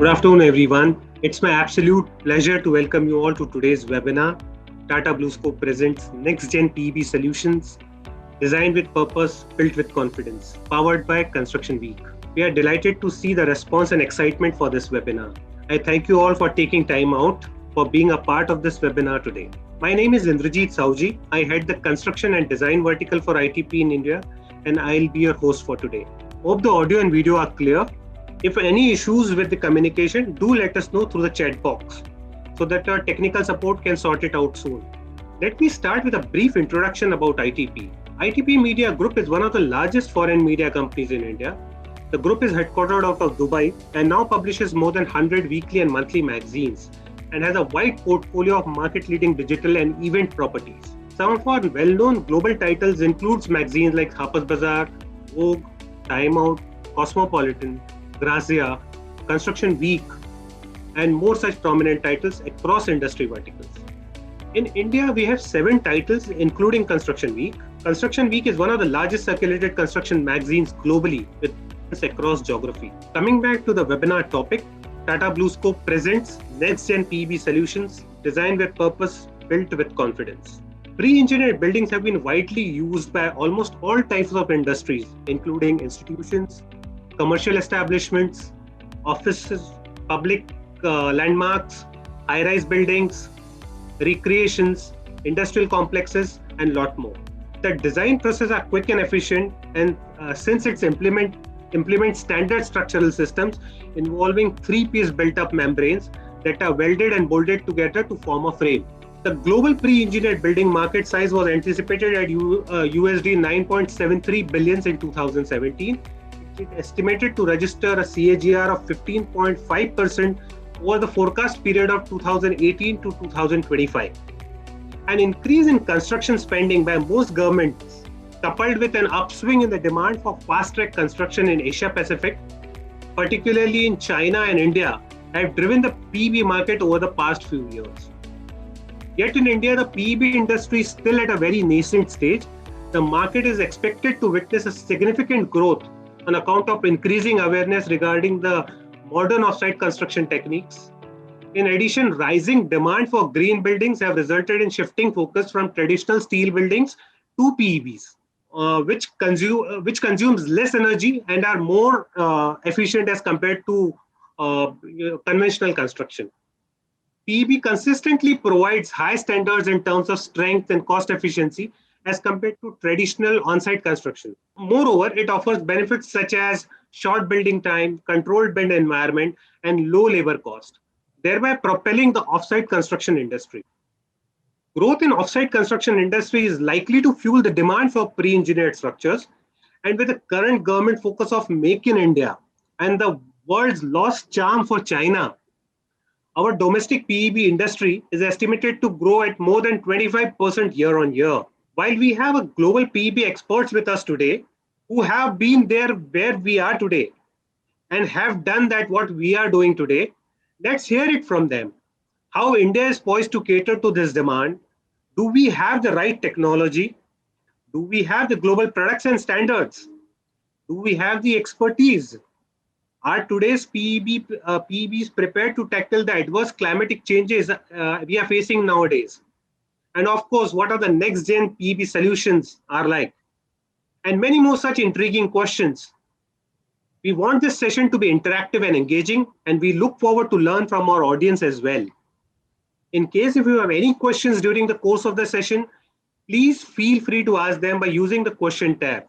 Good afternoon, everyone. It's my absolute pleasure to welcome you all to today's webinar. Tata Bluescope presents NextGen PEB Solutions, designed with purpose, built with confidence, powered by Construction Week. We are delighted to see the response and excitement for this webinar. I thank you all for taking time out for being a part of this webinar today. My name is Indrajit Sauji. I head the construction and design vertical for ITP in India, and I'll be your host for today. Hope the audio and video are clear. If any issues with the communication, do let us know through the chat box so that our technical support can sort it out soon. Let me start with a brief introduction about ITP. ITP Media Group is one of the largest foreign media companies in India. The group is headquartered out of Dubai and now publishes more than 100 weekly and monthly magazines and has a wide portfolio of market-leading digital and event properties. Some of our well-known global titles includes magazines like Harper's Bazaar, Vogue, Time Out, Cosmopolitan, Grazia, Construction Week, and more such prominent titles across industry verticals. In India, we have 7 titles, including Construction Week. Construction Week is one of the largest circulated construction magazines globally with across geography. Coming back to the webinar topic, Tata Bluescope presents NextGen PEB Solutions, designed with purpose, built with confidence. Pre-engineered buildings have been widely used by almost all types of industries, including institutions, commercial establishments, offices, public landmarks, high-rise buildings, recreations, industrial complexes, and lot more. The design process are quick and efficient, and since it's implements standard structural systems involving 3-piece built-up membranes that are welded and bolted together to form a frame. The global pre-engineered building market size was anticipated at USD 9.73 billion in 2017. It is estimated to register a CAGR of 15.5% over the forecast period of 2018 to 2025. An increase in construction spending by most governments, coupled with an upswing in the demand for fast-track construction in Asia Pacific, particularly in China and India, have driven the PEB market over the past few years. Yet in India, the PEB industry is still at a very nascent stage. The market is expected to witness a significant growth on account of increasing awareness regarding the modern off-site construction techniques. In addition, rising demand for green buildings have resulted in shifting focus from traditional steel buildings to PEBs, which consumes less energy and are more efficient as compared to conventional construction. PEB consistently provides high standards in terms of strength and cost efficiency as compared to traditional on-site construction. Moreover, it offers benefits such as short building time, controlled build environment, and low labor cost, thereby propelling the off-site construction industry. Growth in off-site construction industry is likely to fuel the demand for pre-engineered structures, and with the current government focus of Make in India and the world's lost charm for China, our domestic PEB industry is estimated to grow at more than 25% year on year. While we have a global PEB experts with us today who have been there where we are today and have done that what we are doing today, let's hear it from them. How India is poised to cater to this demand? Do we have the right technology? Do we have the global products and standards? Do we have the expertise? Are today's PEBs prepared to tackle the adverse climatic changes we are facing nowadays? And of course, what are the next-gen PEB solutions are like? And many more such intriguing questions. We want this session to be interactive and engaging, and we look forward to learn from our audience as well. In case if you have any questions during the course of the session, please feel free to ask them by using the question tab.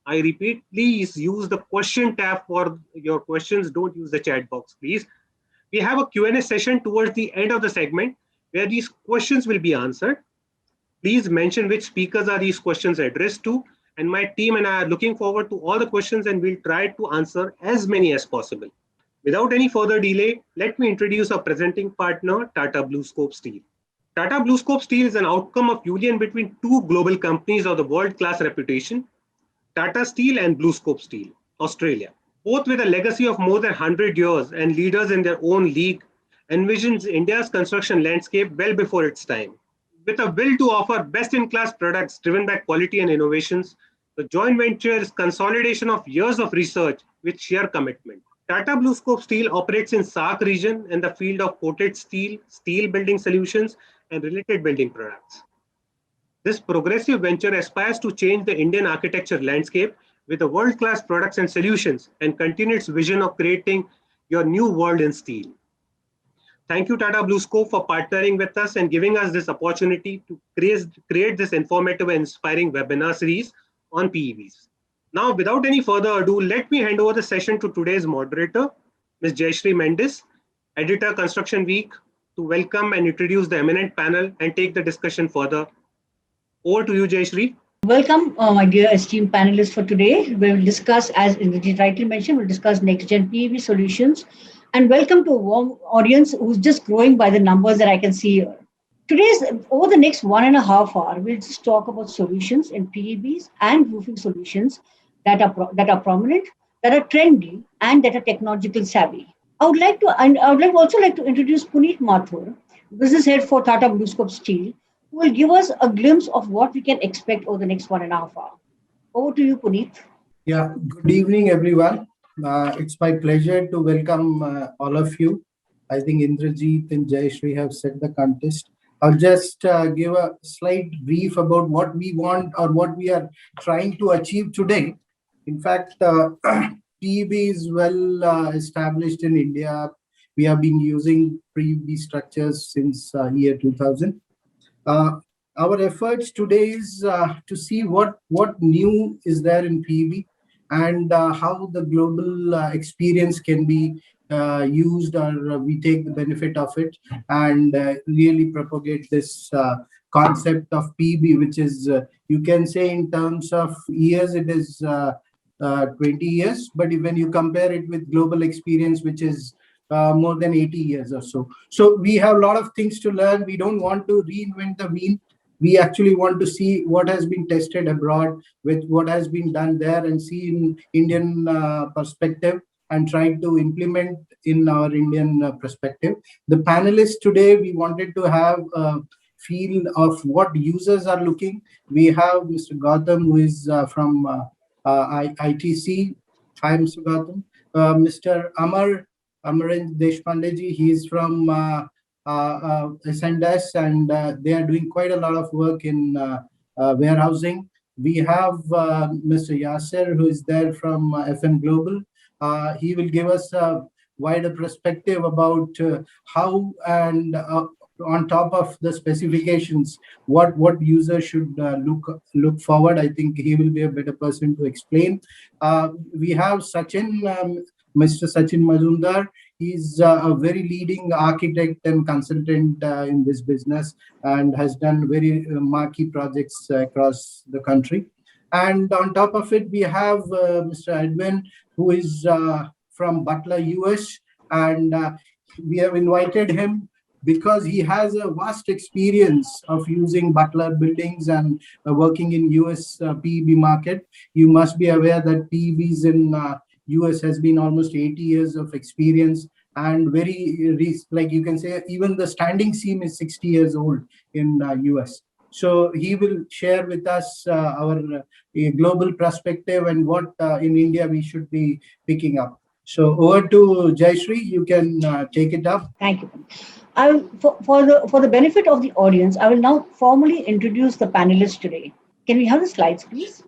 I repeat, please use the question tab for your questions. Don't use the chat box, please. We have a Q&A session towards the end of the segment where these questions will be answered. Please mention which speakers are these questions addressed to, and my team and I are looking forward to all the questions and we'll try to answer as many as possible. Without any further delay, let me introduce our presenting partner, Tata Bluescope Steel. Tata Bluescope Steel is an outcome of union between 2 global companies of the world-class reputation, Tata Steel and Bluescope Steel, Australia. Both with a legacy of more than 100 years and leaders in their own league, envisions India's construction landscape well before its time. With a will to offer best-in-class products driven by quality and innovations, the joint venture is consolidation of years of research with sheer commitment. Tata Bluescope Steel operates in SAARC region in the field of coated steel, steel building solutions, and related building products. This progressive venture aspires to change the Indian architecture landscape with a world-class products and solutions and continue its vision of creating your new world in steel. Thank you, Tata Bluescope, for partnering with us and giving us this opportunity to create this informative and inspiring webinar series on PEBs. Now, without any further ado, let me hand over the session to today's moderator, Ms. Jayashree Mendis, Editor Construction Week, to welcome and introduce the eminent panel and take the discussion further. Over to you, Jayashree. Welcome, my dear esteemed panelists for today. We will discuss, as Indrajit rightly mentioned, we'll discuss NextGen PEB Solutions. And welcome to a warm audience who's just growing by the numbers that I can see here. Over the next 1.5 hours, we'll just talk about solutions in PEBs and roofing solutions that are prominent, that are trendy, and that are technological savvy. I would also like to introduce Puneet Mathur, business head for Tata Bluescope Steel, who will give us a glimpse of what we can expect over the next 1.5 hours. Over to you, Puneet. Yeah, good evening, everyone. It's my pleasure to welcome all of you. I think Indrajit and Jayashree have set the contest. I'll just give a slight brief about what we want or what we are trying to achieve today. In fact, PEB is well established in India. We have been using PEB structures since year 2000. Our efforts today is to see what new is there in PEB and how the global experience can be used, or we take the benefit of it and really propagate this concept of PEB, which is, you can say in terms of years, it is 20 years, but when you compare it with global experience, which is more than 80 years or so. So we have a lot of things to learn. We don't want to reinvent the wheel. We actually want to see what has been tested abroad with what has been done there and see in Indian perspective and try to implement in our Indian perspective. The panelists today, we wanted to have a feel of what users are looking. We have Mr. Gautam, who is from ITC. Hi, Mr. Gautam. Mr. Amarendra Deshpandeji, he is from S&S, and they are doing quite a lot of work in warehousing. We have Mr. Yasser, who is there from FM Global. He will give us a wider perspective about how and on top of the specifications, what users should look forward. I think he will be a better person to explain. We have Sachin, Mr. Sachin Mazumdar. He's a very leading architect and consultant in this business and has done very marquee projects across the country. And on top of it, we have Mr. Edwin, who is from Butler, US. And we have invited him because he has a vast experience of using Butler buildings and working in US PEB market. You must be aware that PEBs in US has been almost 80 years of experience, and like you can say, even the standing seam is 60 years old in US. So he will share with us our global perspective and what in India we should be picking up. So over to Jayashree, you can take it up. Thank you. For the benefit of the audience, I will now formally introduce the panelists today. Can we have the slides, please?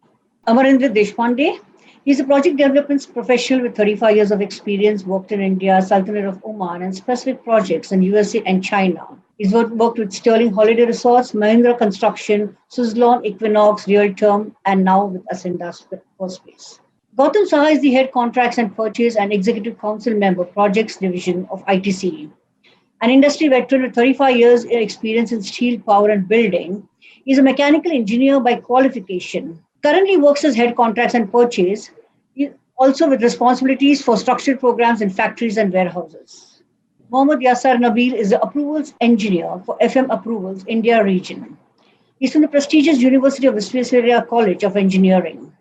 Amarendra Deshpande. He's a project development professional with 35 years of experience, worked in India, Sultanate of Oman, and specific projects in USA and China. He's worked with Sterling Holiday Resorts, Mahindra Construction, Suzlon, Equinox, Real Term, and now with Ascenda Space. Gautam Saha is the head contracts and purchase and executive council member, projects division of ITC. An industry veteran with 35 years experience in steel, power, and building. He's a mechanical engineer by qualification. Currently works as head contracts and purchase, also with responsibilities for structured programs in factories and warehouses. Mohammad Yasar Nabil is the approvals engineer for FM Approvals India region. He's from the prestigious University of Visvesvaraya College of Engineering.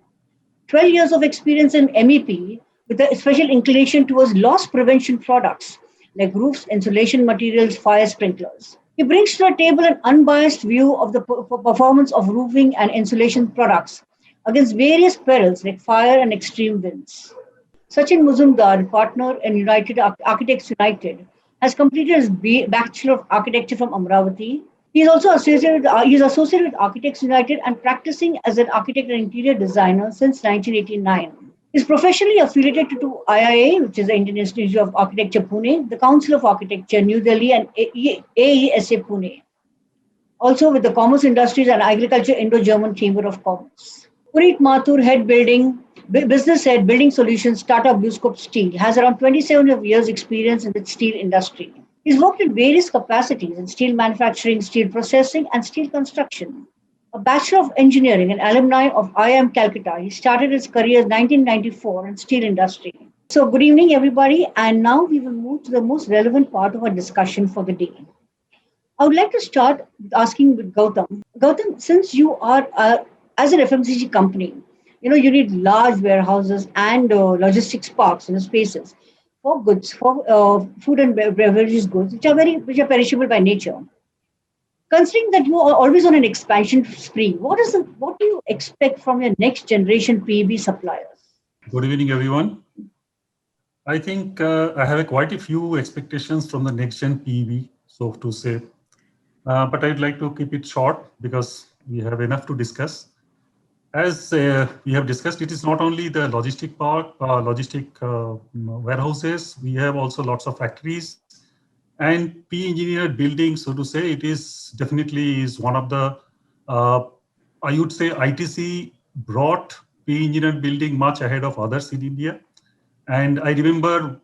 12 years of experience in MEP with a special inclination towards loss prevention products like roofs, insulation materials, fire sprinklers. He brings to the table an unbiased view of the performance of roofing and insulation products against various perils like fire and extreme winds. Sachin Muzumdar, partner in United Architects United, has completed his Bachelor of Architecture from Amravati. He is also associated with Architects United and practicing as an architect and interior designer since 1989. He is professionally affiliated to IIA, which is the Indian Institute of Architecture Pune, the Council of Architecture New Delhi, and AESA Pune. Also with the Commerce Industries and Agriculture Indo-German Chamber of Commerce. Puneet Mathur, business head, building solutions, Tata Bluescope Steel, has around 27 years experience in the steel industry. He's worked in various capacities in steel manufacturing, steel processing, and steel construction. A Bachelor of Engineering and alumni of IIM Calcutta, he started his career in 1994 in steel industry. So good evening, everybody, and now we will move to the most relevant part of our discussion for the day. I would like to start asking with Gautam. Gautam, since you are, as an FMCG company, you need large warehouses and logistics parks, spaces for goods, for food and beverages goods, which are perishable by nature. Considering that you are always on an expansion spree, what do you expect from your next generation PEB suppliers? Good evening, everyone. I think I have quite a few expectations from the next gen PEB, so to say. But I'd like to keep it short because we have enough to discuss. As we have discussed, it is not only the warehouses. We have also lots of factories and pre-engineered buildings. So to say, it is definitely is one of the, I would say, ITC brought pre-engineered building much ahead of others in India. And I remember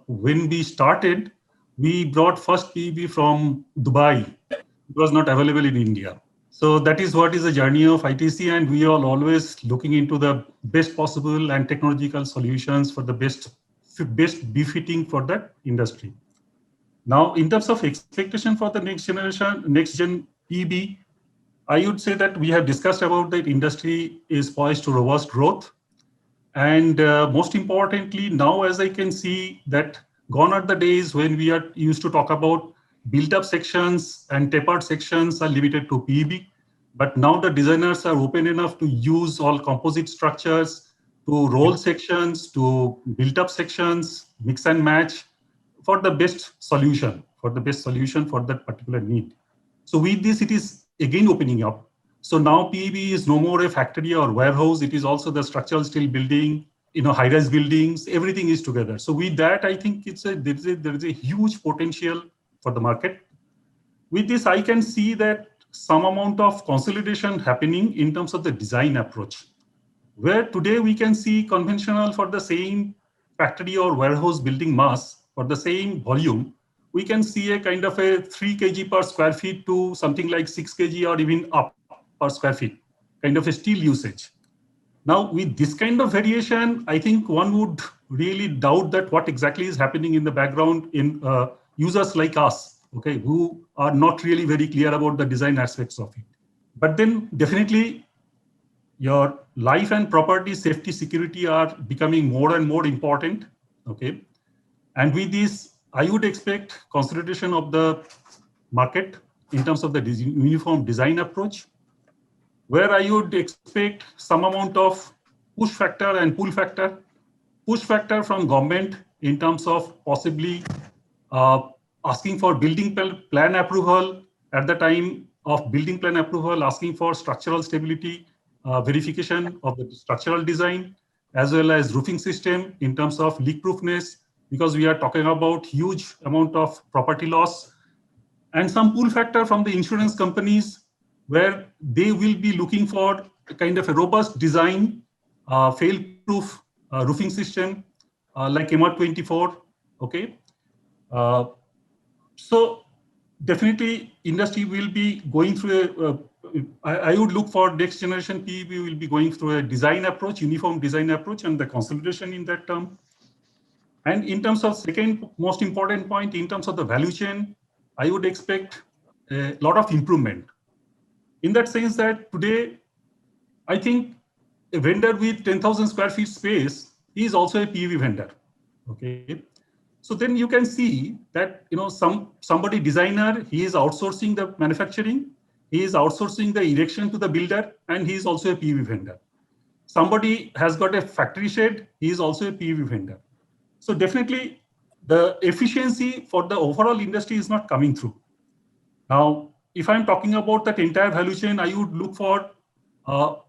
when we started, we brought first PEB from Dubai. It was not available in India. So that is what is the journey of ITC, and we are always looking into the best possible and technological solutions for the best befitting for that industry. Now, in terms of expectation for the next gen PEB, I would say that we have discussed about that industry is poised to robust growth. And most importantly, now as I can see that gone are the days when we are used to talk about built-up sections and tapered sections are limited to PEB. But now the designers are open enough to use all composite structures, to roll sections, to built-up sections, mix and match for the best solution, for that particular need. So with this, it is again opening up. So now PEB is no more a factory or warehouse. It is also the structural steel building, high-rise buildings, everything is together. So with that, I think there is a huge potential for the market. With this, I can see that some amount of consolidation happening in terms of the design approach, where today we can see conventional for the same factory or warehouse building mass for the same volume, we can see a kind of a 3 kg per square feet to something like 6 kg or even up per square feet, kind of a steel usage. Now, with this kind of variation, I think one would really doubt that what exactly is happening in the background in users like us, okay, who are not really very clear about the design aspects of it. But then definitely your life and property safety security are becoming more and more important, okay. And with this, I would expect consolidation of the market in terms of the uniform design approach, where I would expect some amount of push factor and pull factor. Push factor from government in terms of possibly asking for building plan approval at the time of building plan approval, asking for structural stability, verification of the structural design, as well as roofing system in terms of leak proofness, because we are talking about huge amount of property loss, and some pull factor from the insurance companies, where they will be looking for a kind of a robust design, fail-proof roofing system like MR24, okay? So definitely industry will be going through I would look for next generation PEB will be going through a design approach, uniform design approach, and the consolidation in that term. And in terms of second most important point, in terms of the value chain, I would expect a lot of improvement. In that sense that today, I think a vendor with 10,000 square feet space is also a PEB vendor, okay? So then you can see that, somebody designer, he is outsourcing the manufacturing, he is outsourcing the erection to the builder, and he is also a PEB vendor. somebody has got a factory shed, he is also a PEB vendor. So definitely the efficiency for the overall industry is not coming through. Now, if I'm talking about that entire value chain, I would look for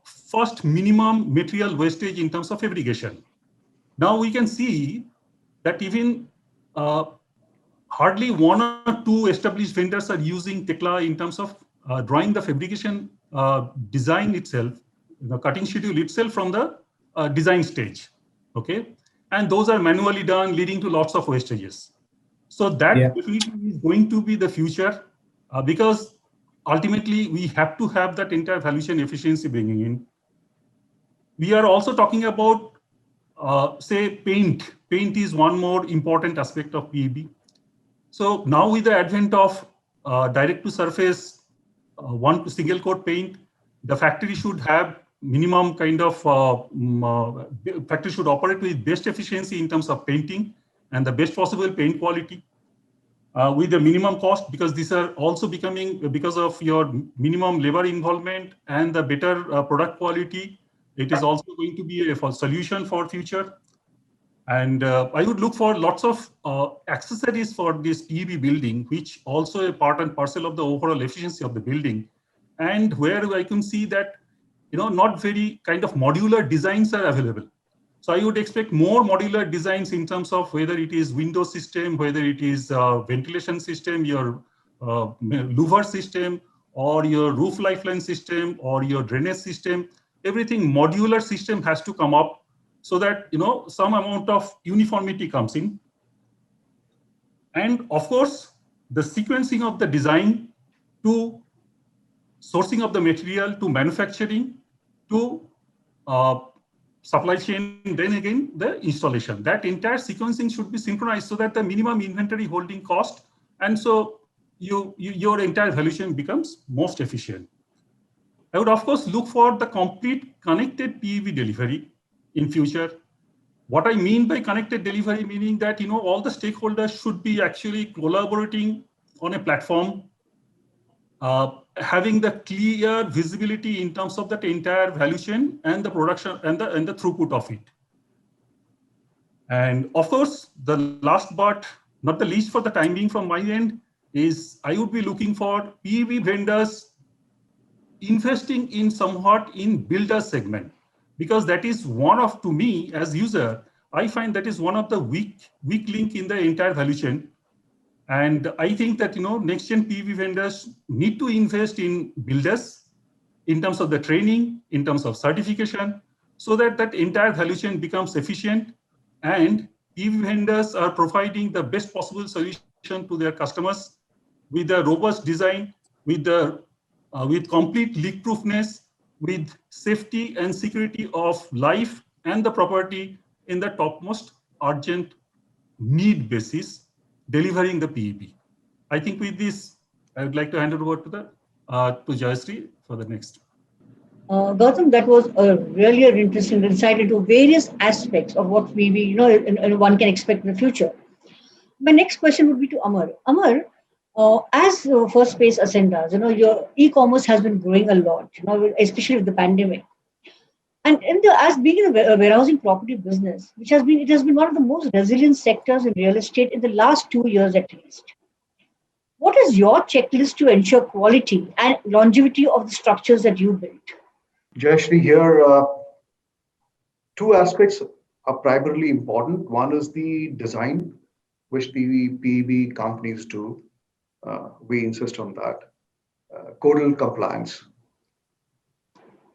first minimum material wastage in terms of fabrication. Now we can see that even hardly one or two established vendors are using Tekla in terms of drawing the fabrication design itself, the cutting schedule itself from the design stage. Okay, and those are manually done, leading to lots of wastages. So that definitely is going to be the future, because ultimately we have to have that entire value chain efficiency bringing in. We are also talking about, say, paint. Paint is one more important aspect of PEB. So now with the advent of direct to surface, one to single coat paint, the factory should have minimum kind of, factory should operate with best efficiency in terms of painting and the best possible paint quality. With the minimum cost, because these are also becoming, because of your minimum labor involvement and the better product quality, it is also going to be a solution for future. And I would look for lots of accessories for this PEB building, which also a part and parcel of the overall efficiency of the building, and where I can see that, not very kind of modular designs are available. So I would expect more modular designs in terms of whether it is window system, whether it is ventilation system, your louver system, or your roof lifeline system, or your drainage system. Everything modular system has to come up so that some amount of uniformity comes in. And of course, the sequencing of the design to sourcing of the material to manufacturing to supply chain, then again the installation. That entire sequencing should be synchronized so that the minimum inventory holding cost, and so your entire value chain becomes most efficient. I would of course look for the complete connected PEB delivery in future. What I mean by connected delivery, meaning that all the stakeholders should be actually collaborating on a platform, having the clear visibility in terms of that entire value chain and the production and the throughput of it. And of course, the last but not the least for the time being from my end is I would be looking for PEB vendors investing in somewhat in builder segment, because that is one of, to me as user, I find that is one of the weak link in the entire value chain. And I think that NextGen PEB vendors need to invest in builders in terms of the training, in terms of certification, so that that entire value chain becomes efficient, and PEB vendors are providing the best possible solution to their customers with a robust design, with complete leak proofness, with safety and security of life and the property in the topmost urgent need basis, delivering the PEB. I think with this, I would like to hand it over to Jayashree for the next. Gautam, that was a really an interesting insight into various aspects of what maybe one can expect in the future. My next question would be to Amar. Amar, as First Space Ascendas, your e-commerce has been growing a lot, especially with the pandemic. And as being in a warehousing property business, it has been one of the most resilient sectors in real estate in the last 2 years at least. What is your checklist to ensure quality and longevity of the structures that you built? Jayashree, here, two aspects are primarily important. One is the design, which the PEB companies do. We insist on that. Codal compliance.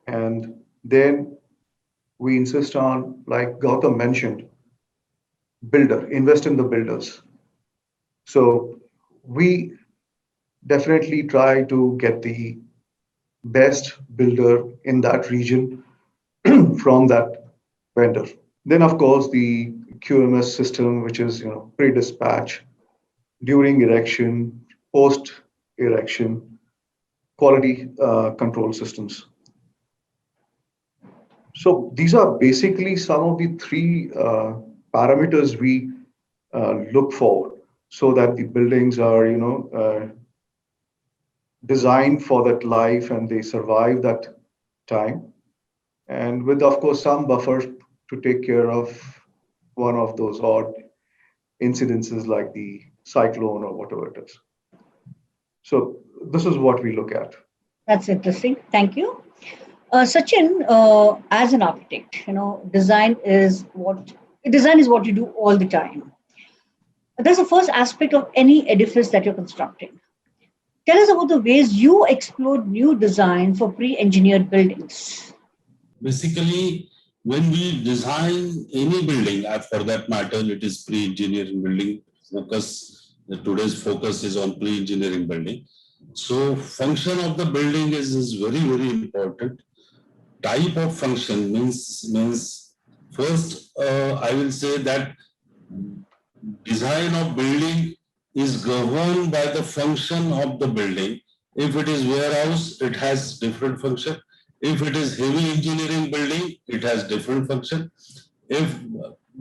And then we insist on, like Gautam mentioned, invest in the builders. So we definitely try to get the best builder in that region from that vendor. Then, of course, the QMS system, which is pre-dispatch, during erection, post-erection, quality control systems. So these are basically some of the three parameters we look for, so that the buildings are designed for that life and they survive that time. and with, of course, some buffers to take care of one of those odd incidences like the cyclone or whatever it is. So this is what we look at. That's interesting. Thank you. Sachin, as an architect, design is what you do all the time. That's the first aspect of any edifice that you're constructing. Tell us about the ways you explored new design for pre-engineered buildings. Basically, when we design any building, for that matter, it is pre-engineering building today's focus is on pre-engineering building. So function of the building is very, very important. Type of function means first, I will say that design of building is governed by the function of the building. If it is warehouse, it has different function. If it is heavy engineering building, it has different function. If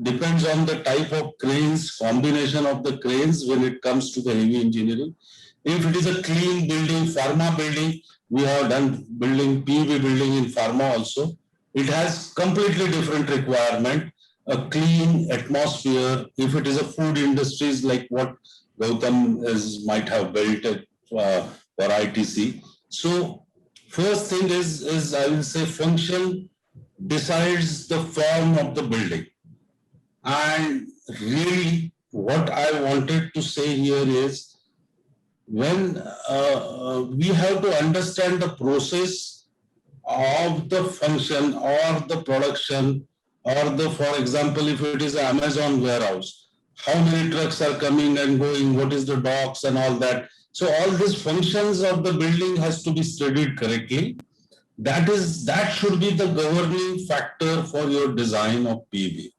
depends on the type of cranes, combination of the cranes when it comes to the heavy engineering. If it is a clean building, pharma building, we have done building, PEB building in pharma also. It has completely different requirement, a clean atmosphere. If it is a food industries like what Gautam might have built for ITC. So first thing is I will say function decides the form of the building. And really what I wanted to say here is when we have to understand the process of the function or the production or for example, if it is an Amazon warehouse, how many trucks are coming and going, what is the docks and all that. So all these functions of the building has to be studied correctly. That should be the governing factor for your design of PEB.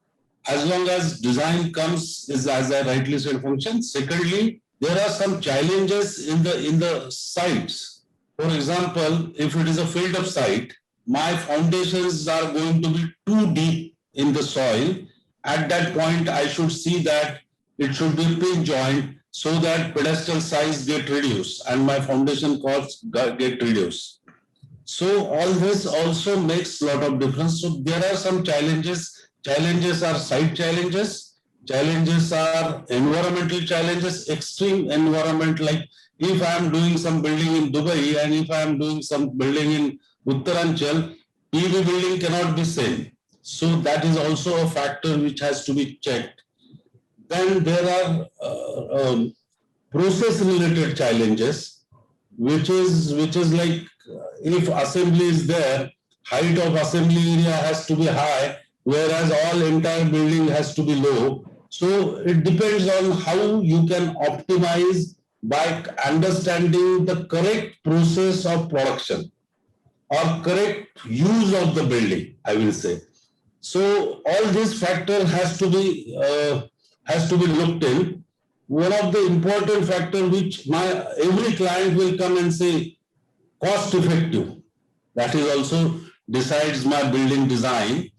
As long as design comes is, as I rightly said, function. Secondly, there are some challenges in the sites. For example, if it is a filled up site, my foundations are going to be too deep in the soil. At that point, I should see that it should be pin joint so that pedestal size get reduced and my foundation costs get reduced. So all this also makes a lot of difference. So there are some challenges. Challenges are site challenges. Challenges are environmental challenges, extreme environment. Like if I am doing some building in Dubai and if I am doing some building in Uttaranchal, PEB building cannot be same. So that is also a factor which has to be checked. Then there are process-related challenges, which is like if assembly is there, height of assembly area has to be high, whereas all entire building has to be low. So it depends on how you can optimize by understanding the correct process of production or correct use of the building, I will say. So all this factor has to be looked in. One of the important factor which every client will come and say, cost effective. That is also decides my building design.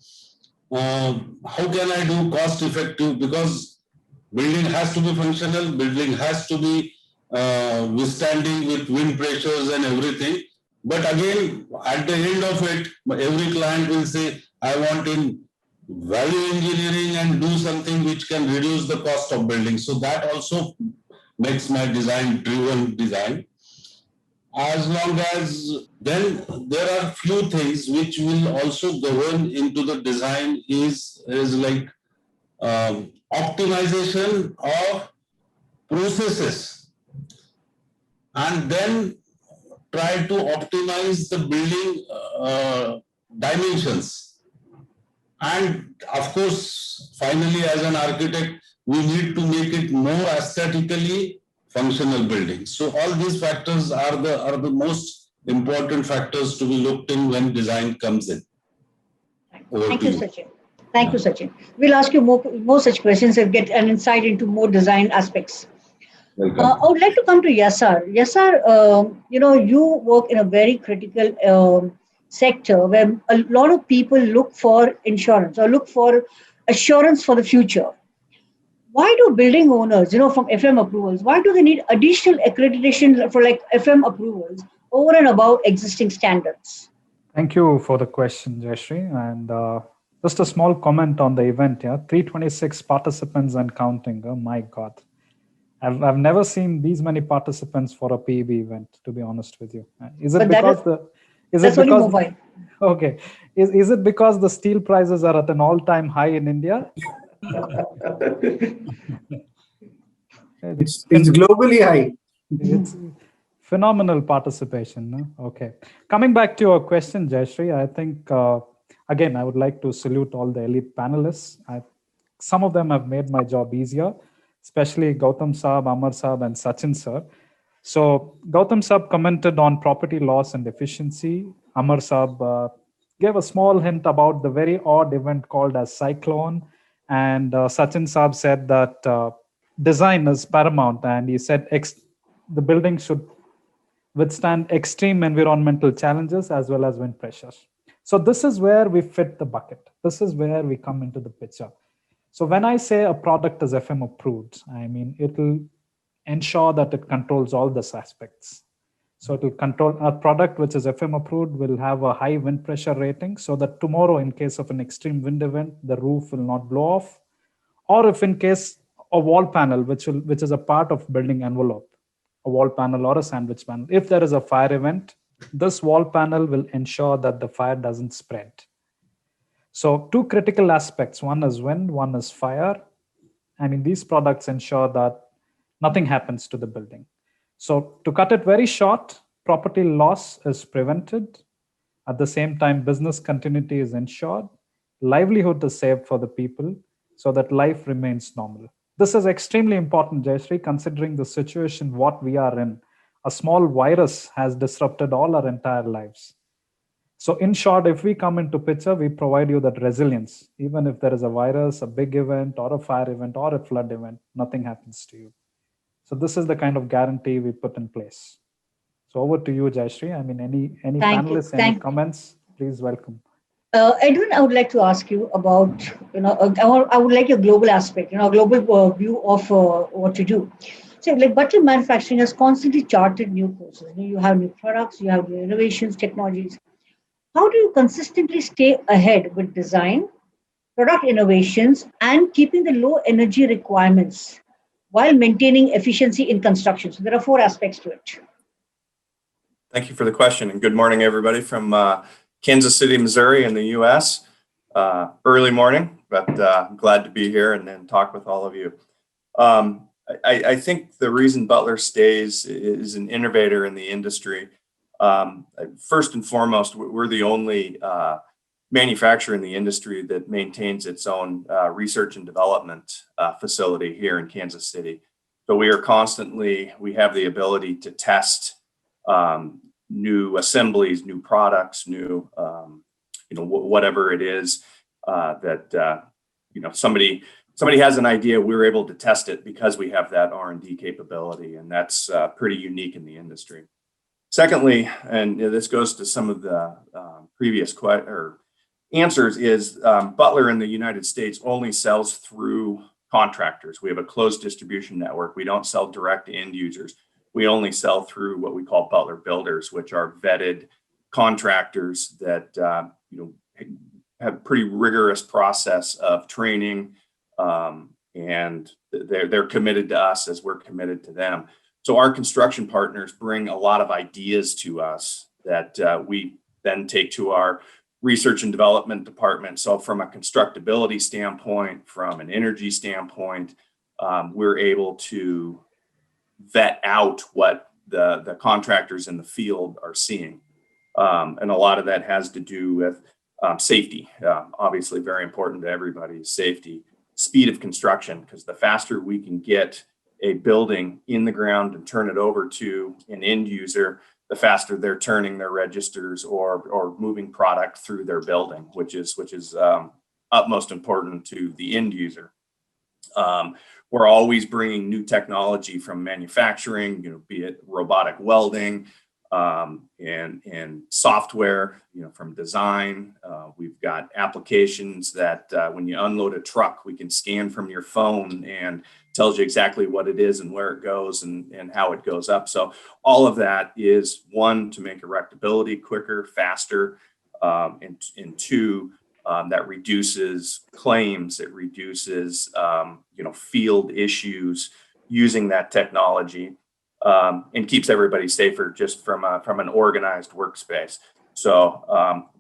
How can I do cost effective? Because building has to be functional, building has to be withstanding with wind pressures and everything. But again, at the end of it, every client will say, I want in value engineering and do something which can reduce the cost of building. So that also makes my design driven design. As long as then there are few things which will also govern into the design is like optimization of processes and then try to optimize the building dimensions. And of course, finally, as an architect, we need to make it more aesthetically functional building. So all these factors are the most important factors to be looked in when design comes in. Thank you, Sachin. Thank you, Sachin. We'll ask you more such questions and get an insight into more design aspects. I would like to come to Yasar. Yasar, you work in a very critical sector where a lot of people look for insurance or look for assurance for the future. Why do building owners, from FM approvals, why do they need additional accreditation for like FM approvals over and above existing standards? Thank you for the question, Jayashree. And just a small comment on the event. Yeah, 326 participants and counting. Oh my God. I've never seen these many participants for a PEB event, to be honest with you. Is it because that's only mobile. Okay. Is it because the steel prices are at an all-time high in India? It's globally high. It's phenomenal participation. No? Okay. Coming back to your question, Jayashree, I think, again, I would like to salute all the elite panelists. Some of them have made my job easier, especially Gautam Saab, Amar Saab, and Sachin Sir. So Gautam Saab commented on property loss and efficiency. Amar Saab gave a small hint about the very odd event called as cyclone. And Sachin Saab said that design is paramount. And he said the building should withstand extreme environmental challenges as well as wind pressures. So this is where we fit the bucket. This is where we come into the picture. So when I say a product is FM approved, I mean, it will ensure that it controls all these aspects. So it will control a product which is FM approved will have a high wind pressure rating so that tomorrow, in case of an extreme wind event, the roof will not blow off. Or if in case a wall panel, which is a part of building envelope, a wall panel or a sandwich panel, if there is a fire event, this wall panel will ensure that the fire doesn't spread. So two critical aspects, one is wind, one is fire. I mean, these products ensure that nothing happens to the building. So to cut it very short, property loss is prevented. At the same time, business continuity is ensured. Livelihood is saved for the people so that life remains normal. This is extremely important, Jayashree, considering the situation what we are in. A small virus has disrupted all our entire lives. So in short, if we come into picture, we provide you that resilience. Even if there is a virus, a big event, or a fire event, or a flood event, nothing happens to you. So this is the kind of guarantee we put in place. So over to you, Jayashree. I mean, any panelists, any comments, please welcome. Edwin, I would like to ask you about, I would like your global aspect, a global view of what you do. So, like Butler Manufacturing has constantly charted new courses. You have new products, you have new innovations, technologies. How do you consistently stay ahead with design, product innovations, and keeping the low energy requirements while maintaining efficiency in construction? So there are 4 aspects to it. Thank you for the question, and good morning, everybody from Kansas City, Missouri in the U.S. Early morning, but I'm glad to be here and talk with all of you. I think the reason Butler stays is an innovator in the industry. First and foremost, we're the only manufacturer in the industry that maintains its own research and development facility here in Kansas City. So we have the ability to test new assemblies, new products, new, whatever it is that, somebody has an idea, we're able to test it because we have that R&D capability, and that's pretty unique in the industry. Secondly, and this goes to some of the previous answers, is Butler in the United States only sells through contractors. We have a closed distribution network. We don't sell direct to end users. We only sell through what we call Butler builders, which are vetted contractors that have pretty rigorous process of training, and they're committed to us as we're committed to them. So our construction partners bring a lot of ideas to us that we then take to our research and development department. So from a constructability standpoint, from an energy standpoint, we're able to vet out what the contractors in the field are seeing. And a lot of that has to do with safety. Obviously, very important to everybody is safety. Speed of construction, because the faster we can get a building in the ground and turn it over to an end user, the faster they're turning their registers or moving product through their building, which is utmost important to the end user. We're always bringing new technology from manufacturing, be it robotic welding and software, from design. We've got applications that when you unload a truck, we can scan from your phone and tells you exactly what it is and where it goes and how it goes up. So all of that is, one, to make erectability quicker, faster, and two, that reduces claims, it reduces field issues using that technology, and keeps everybody safer just from an organized workspace. So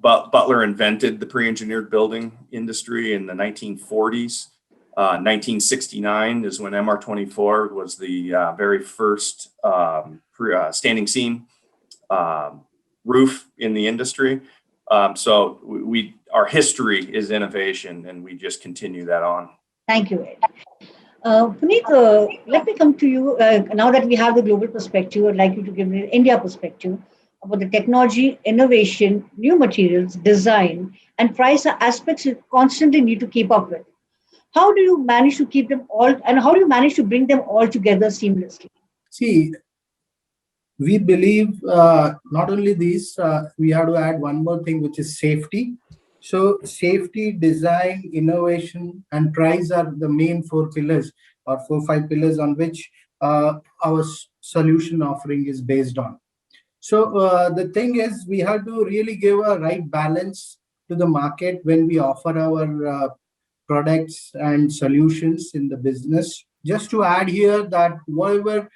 Butler invented the pre-engineered building industry in the 1940s. 1969 is when MR24 was the very first standing seam roof in the industry. So our history is innovation, and we just continue that on. Thank you, Ed. Puneet, let me come to you. Now that we have the global perspective, I'd like you to give me the India perspective about the technology, innovation, new materials, design, and price are aspects you constantly need to keep up with. How do you manage to keep them all, and how do you manage to bring them all together seamlessly? See, we believe not only these, we have to add one more thing, which is safety. So safety, design, innovation, and price are the main 4 pillars or 4-5 pillars on which our solution offering is based on. So the thing is, we have to really give a right balance to the market when we offer our products and solutions in the business. Just to add here that whatever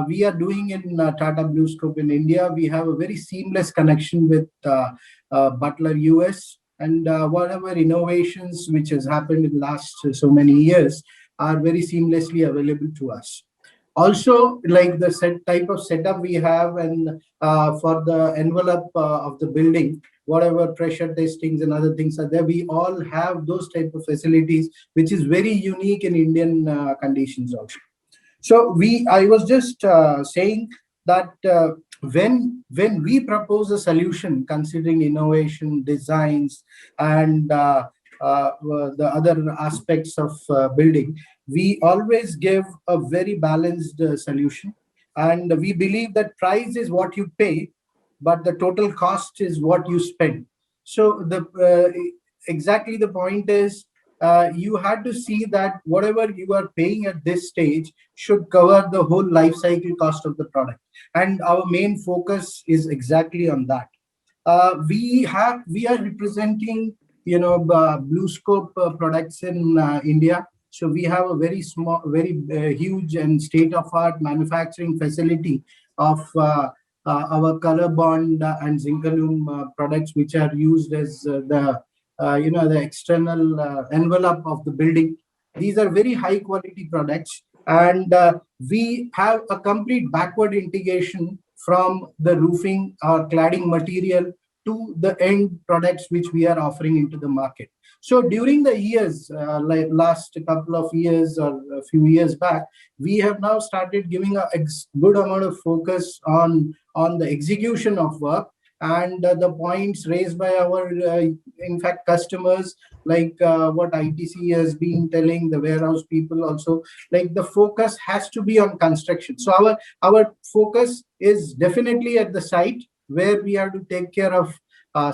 we are doing in Tata Bluescope in India, we have a very seamless connection with Butler US, and whatever innovations which has happened in the last so many years are very seamlessly available to us. Also, like the type of setup we have, and for the envelope of the building, whatever pressure testings and other things are there, we all have those type of facilities, which is very unique in Indian conditions also. So I was just saying that when we propose a solution, considering innovation, designs, and the other aspects of building, we always give a very balanced solution. And we believe that price is what you pay, but the total cost is what you spend. So exactly the point is, you had to see that whatever you are paying at this stage should cover the whole life cycle cost of the product. And our main focus is exactly on that. We are representing, Bluescope products in India. So we have a very small, very huge and state-of-art manufacturing facility of our color bond and zinc aluminum products, which are used as the external envelope of the building. These are very high quality products, and we have a complete backward integration from the roofing or cladding material to the end products which we are offering into the market. So during the years, like last couple of years or a few years back, we have now started giving a good amount of focus on the execution of work, and the points raised by our, in fact, customers, like what ITC has been telling the warehouse people also, like the focus has to be on construction. So our focus is definitely at the site, where we have to take care of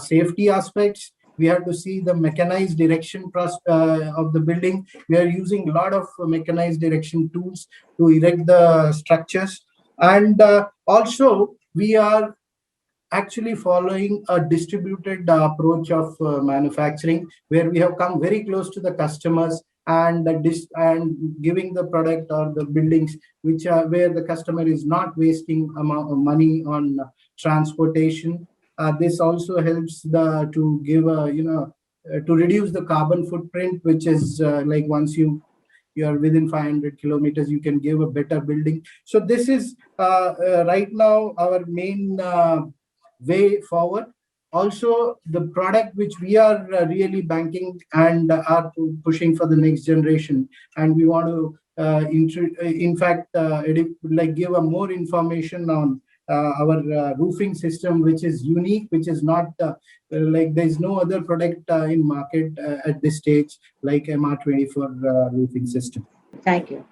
safety aspects. We have to see the mechanized direction of the building. We are using a lot of mechanized direction tools to erect the structures. And also, we are actually following a distributed approach of manufacturing, where we have come very close to the customers and giving the product or the buildings which are where the customer is not wasting amount of money on transportation. This also helps to give to reduce the carbon footprint, which is like once you are within 500 kilometers, you can give a better building. So this is right now our main way forward. Also, the product which we are really banking and are pushing for the next generation, and we want to in fact give a more information on our roofing system, which is unique, which is not like there's no other product in market at this stage like MR24 roofing system. Thank you.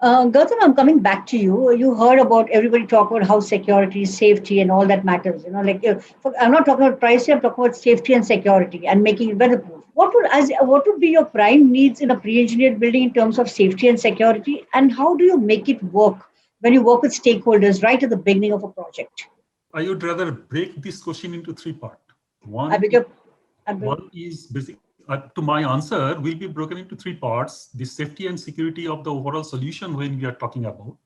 Gautam, I'm coming back to you. You heard about everybody talk about how security, safety, and all that matters. I'm not talking about price. I'm talking about safety and security and making it weatherproof. What would be your prime needs in a pre-engineered building in terms of safety and security, and how do you make it work when you work with stakeholders right at the beginning of a project? I would rather break this question into 3 parts. I beg your One is basic. To my answer will be broken into three parts: the safety and security of the overall solution when we are talking about.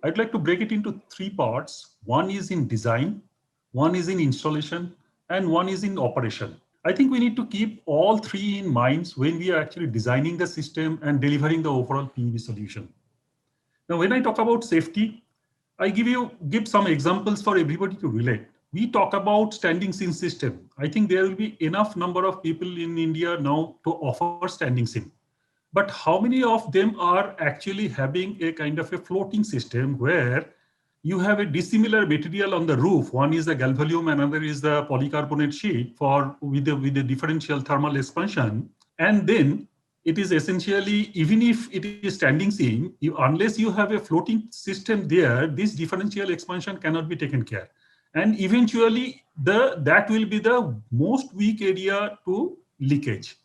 I'd like to break it into three parts. One is in design, one is in installation, and one is in operation. I think we need to keep all three in mind when we are actually designing the system and delivering the overall PEB solution. Now, when I talk about safety, I give some examples for everybody to relate. We talk about standing seam system. I think there will be enough number of people in India now to offer standing seam. But how many of them are actually having a kind of a floating system where you have a dissimilar material on the roof? One is the galvalume, another is the polycarbonate sheet with the differential thermal expansion. And then it is essentially, even if it is standing seam, unless you have a floating system there, this differential expansion cannot be taken care. And eventually that will be the most weak area to leakage.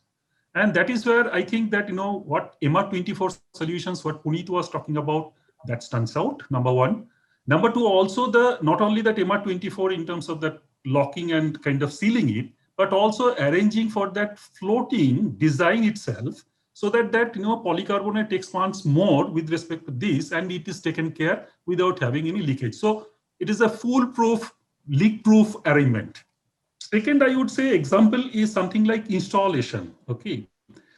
And that is where I think that, what MR24 solutions, what Puneet was talking about, that stands out, number one. Number two, also not only that MR24 in terms of that locking and kind of sealing it, but also arranging for that floating design itself, so that polycarbonate expands more with respect to this, and it is taken care without having any leakage. So it is a foolproof, leak-proof arrangement. Second, I would say example is something like installation. Okay.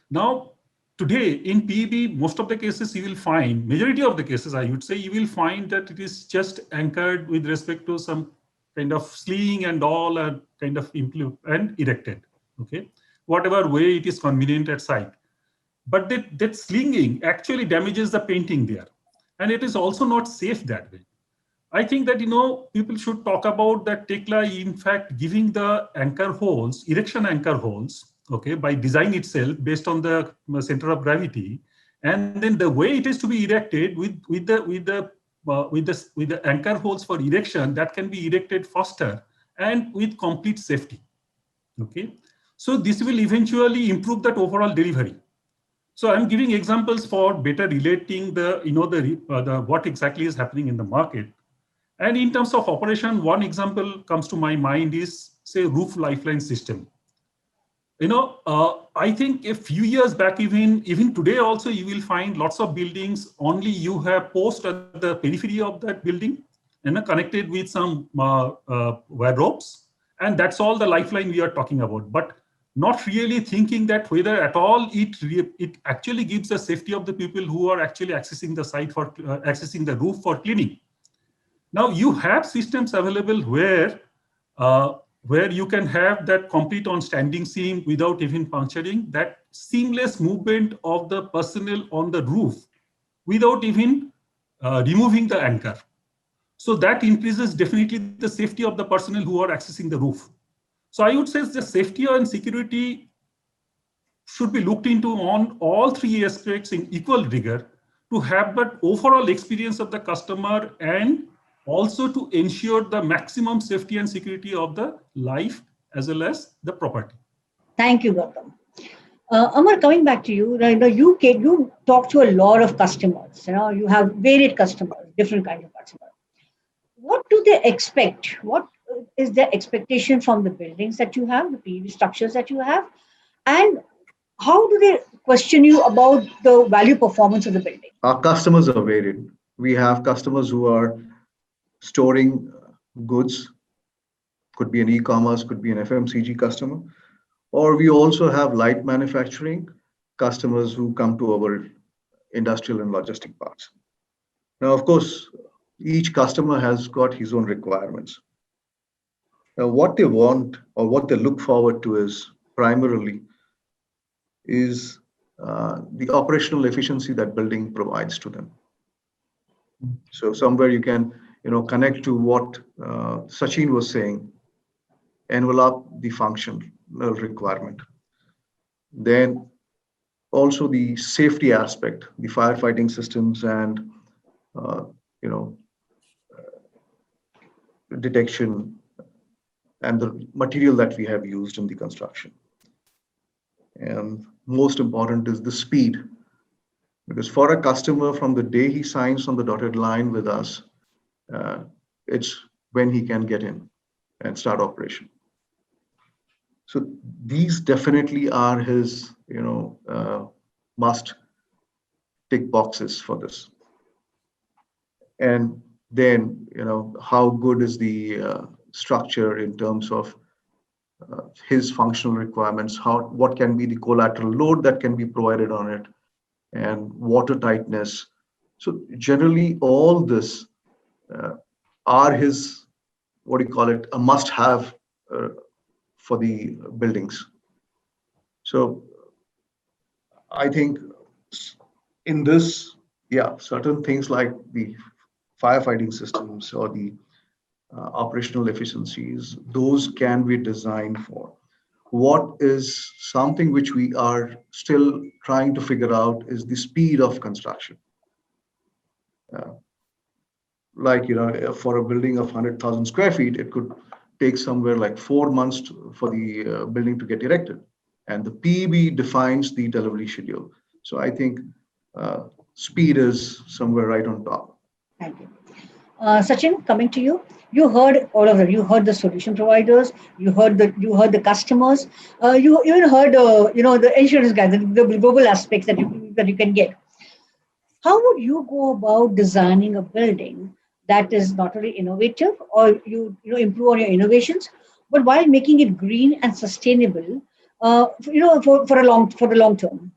Now, today in PEB, most of the cases you will find, majority of the cases I would say, you will find that it is just anchored with respect to some kind of sling and all, and kind of and erected. Okay. Whatever way it is convenient at site. But that slinging actually damages the painting there. And it is also not safe that way. I think that, people should talk about that Tekla, in fact, giving the anchor holes, erection anchor holes, okay, by design itself based on the center of gravity. And then the way it is to be erected with the anchor holes for erection, that can be erected faster and with complete safety. Okay. So this will eventually improve that overall delivery. So I'm giving examples for better relating the what exactly is happening in the market. And in terms of operation, one example comes to my mind is, say, roof lifeline system. I think a few years back, even today also, you will find lots of buildings, only you have post at the periphery of that building and connected with some wardrobes. And that's all the lifeline we are talking about. But not really thinking that whether at all it actually gives the safety of the people who are actually accessing the site for accessing the roof for cleaning. Now you have systems available where you can have that complete on standing seam without even puncturing, that seamless movement of the personnel on the roof without even removing the anchor. So that increases definitely the safety of the personnel who are accessing the roof. So I would say the safety and security should be looked into on all three aspects in equal rigor to have that overall experience of the customer and also to ensure the maximum safety and security of the life as well as the property. Thank you, Gautam. Amar, coming back to you, you talk to a lot of customers. You have varied customers, different kinds of customers. What do they expect? What is their expectation from the buildings that you have, the PEB structures that you have, and how do they question you about the value performance of the building? Our customers are varied. We have customers who are storing goods, could be an e-commerce, could be an FMCG customer, or we also have light manufacturing customers who come to our industrial and logistic parts. Now, of course, each customer has got his own requirements. Now, what they want or what they look forward to is primarily is the operational efficiency that building provides to them. So somewhere you can connect to what Sachin was saying, envelop the functional requirement. Then also the safety aspect, the firefighting systems and detection and the material that we have used in the construction. And most important is the speed, because for a customer, from the day he signs on the dotted line with us, it's when he can get in and start operation. So these definitely are his, must tick boxes for this. And then, how good is the structure in terms of his functional requirements? What can be the collateral load that can be provided on it, and water tightness. So generally, all this are his, what do you call it, a must-have for the buildings. So I think in this, certain things like the firefighting systems or the operational efficiencies, those can be designed for. What is something which we are still trying to figure out is the speed of construction. Like, for a building of 100,000 square feet, it could take somewhere like 4 months for the building to get erected. And the PEB defines the delivery schedule. So I think speed is somewhere right on top. Thank you. Sachin, coming to you. You heard all of it. You heard the solution providers. You heard the customers. You even heard the insurance guys, the global aspects that you can get. How would you go about designing a building that is not only innovative, or improve on your innovations, but while making it green and sustainable, for the long term?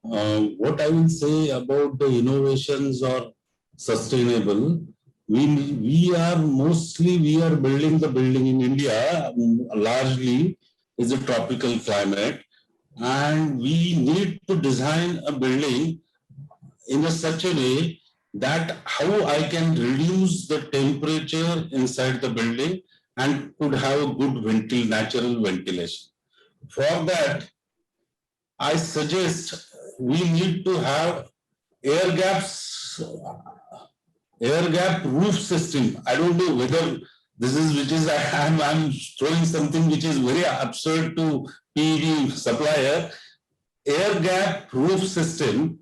What I will say about the innovations or sustainable, we are building the building in India, largely is a tropical climate, and we need to design a building in such a way that how I can reduce the temperature inside the building and could have a good natural ventilation. For that, I suggest we need to have air gap roof system. I don't know whether this is I'm throwing something which is very absurd to PEB supplier. Air gap roof system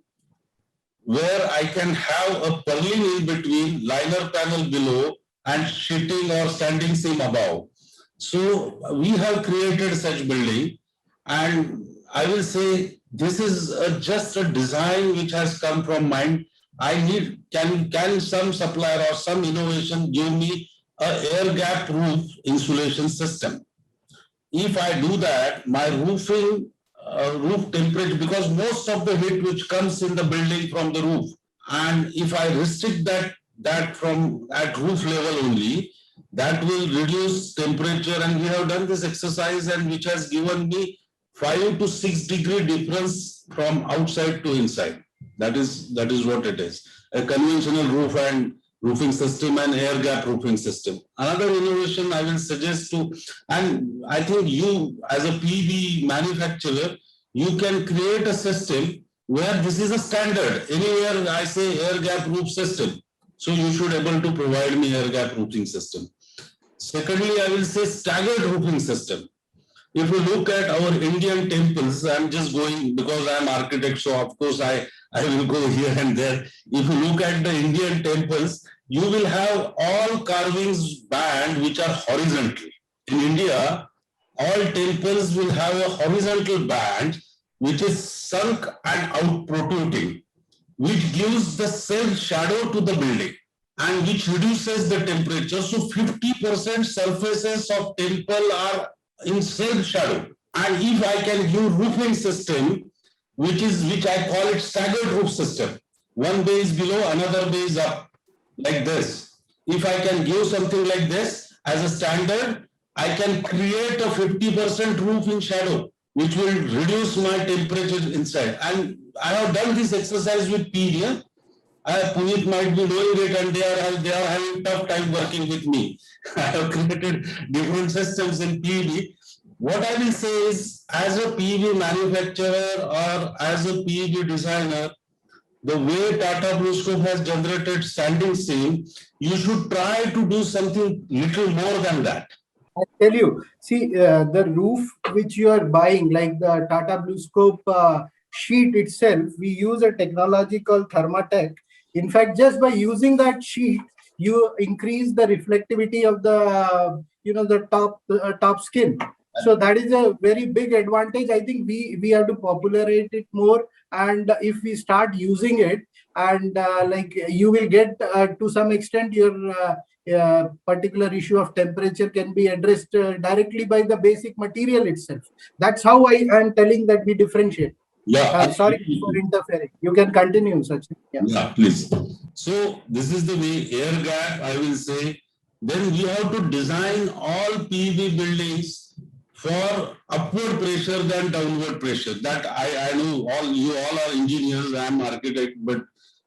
where I can have a purlin in between, liner panel below, and sheeting or standing seam above. So we have created such building, and I will say this is just a design which has come from mind. Can some supplier or some innovation give me an air gap roof insulation system? If I do that, my roof temperature, because most of the heat which comes in the building from the roof, and if I restrict that from at roof level only, that will reduce temperature. And we have done this exercise, and which has given me 5 to 6 degree difference from outside to inside. That is what it is. A conventional roof and roofing system and air gap roofing system. Another innovation I will suggest to, and I think you as a PEB manufacturer, you can create a system where this is a standard. Anywhere I say air gap roof system, so you should able to provide me air gap roofing system. Secondly, I will say staggered roofing system. If you look at our Indian temples, I'm just going because I'm architect, so of course I will go here and there. If you look at the Indian temples, you will have all carvings band which are horizontal. In India, all temples will have a horizontal band which is sunk and out protruding, which gives the same shadow to the building and which reduces the temperature. So 50% surfaces of temple are in self shadow. And if I can give roofing system, which I call it staggered roof system, one bay is below, another bay is up, like this. If I can give something like this as a standard, I can create a 50% roof in shadow, which will reduce my temperature inside. And I have done this exercise with PEB. Puneet might be knowing it, and they are having tough time working with me. I have created different systems in PEB. What I will say is, as a PEB manufacturer or as a PEB designer, the way Tata Bluescope has generated standing seam, you should try to do something little more than that. I tell you, see, the roof which you are buying, like the Tata Bluescope sheet itself, we use a technology called Thermatech. In fact, just by using that sheet, you increase the reflectivity of the, the top skin. So that is a very big advantage. I think we have to popularize it more, and if we start using it, and like you will get to some extent your particular issue of temperature can be addressed directly by the basic material itself. That's how I am telling that we differentiate. Yeah. Sorry for interfering. You can continue, Sachin. Yeah, please. So this is the way air gap, I will say. Then we have to design all PEB buildings for upward pressure than downward pressure. That I know you all are engineers, I am architect, but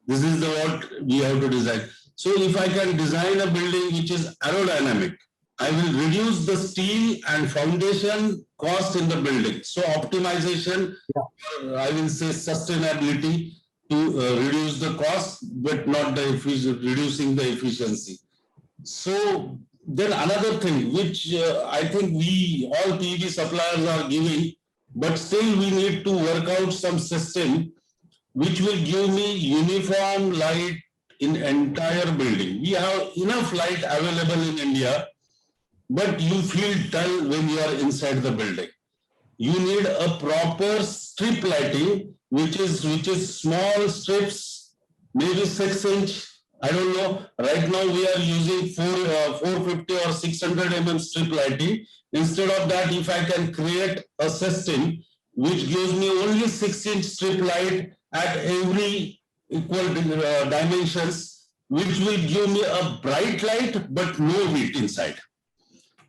this is the what we have to design. So if I can design a building which is aerodynamic, I will reduce the steel and foundation cost in the building. So optimization, I will say sustainability to reduce the cost, but not the reducing the efficiency. So then another thing which I think we all PEB suppliers are giving, but still we need to work out some system which will give me uniform light in entire building. We have enough light available in India, but you feel dull when you are inside the building. You need a proper strip lighting, which is small strips, maybe 6 inch. I don't know. Right now we are using 450 or 600 mm strip lighting. Instead of that, if I can create a system which gives me only 6-inch strip light at every equal dimensions, which will give me a bright light but no heat inside.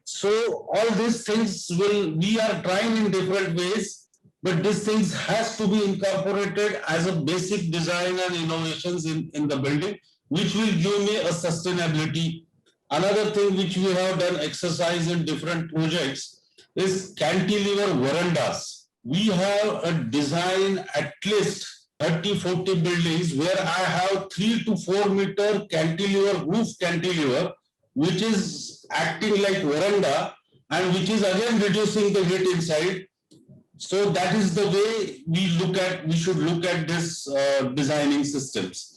So all these things we are trying in different ways, but these things has to be incorporated as a basic design and innovations in the building, which will give me a sustainability. Another thing which we have done exercise in different projects is cantilever verandas. We have a design at least 30-40 buildings where I have 3 to 4 meter cantilever, roof cantilever, which is acting like veranda and which is again reducing the heat inside. So that is the way we should look at this designing systems.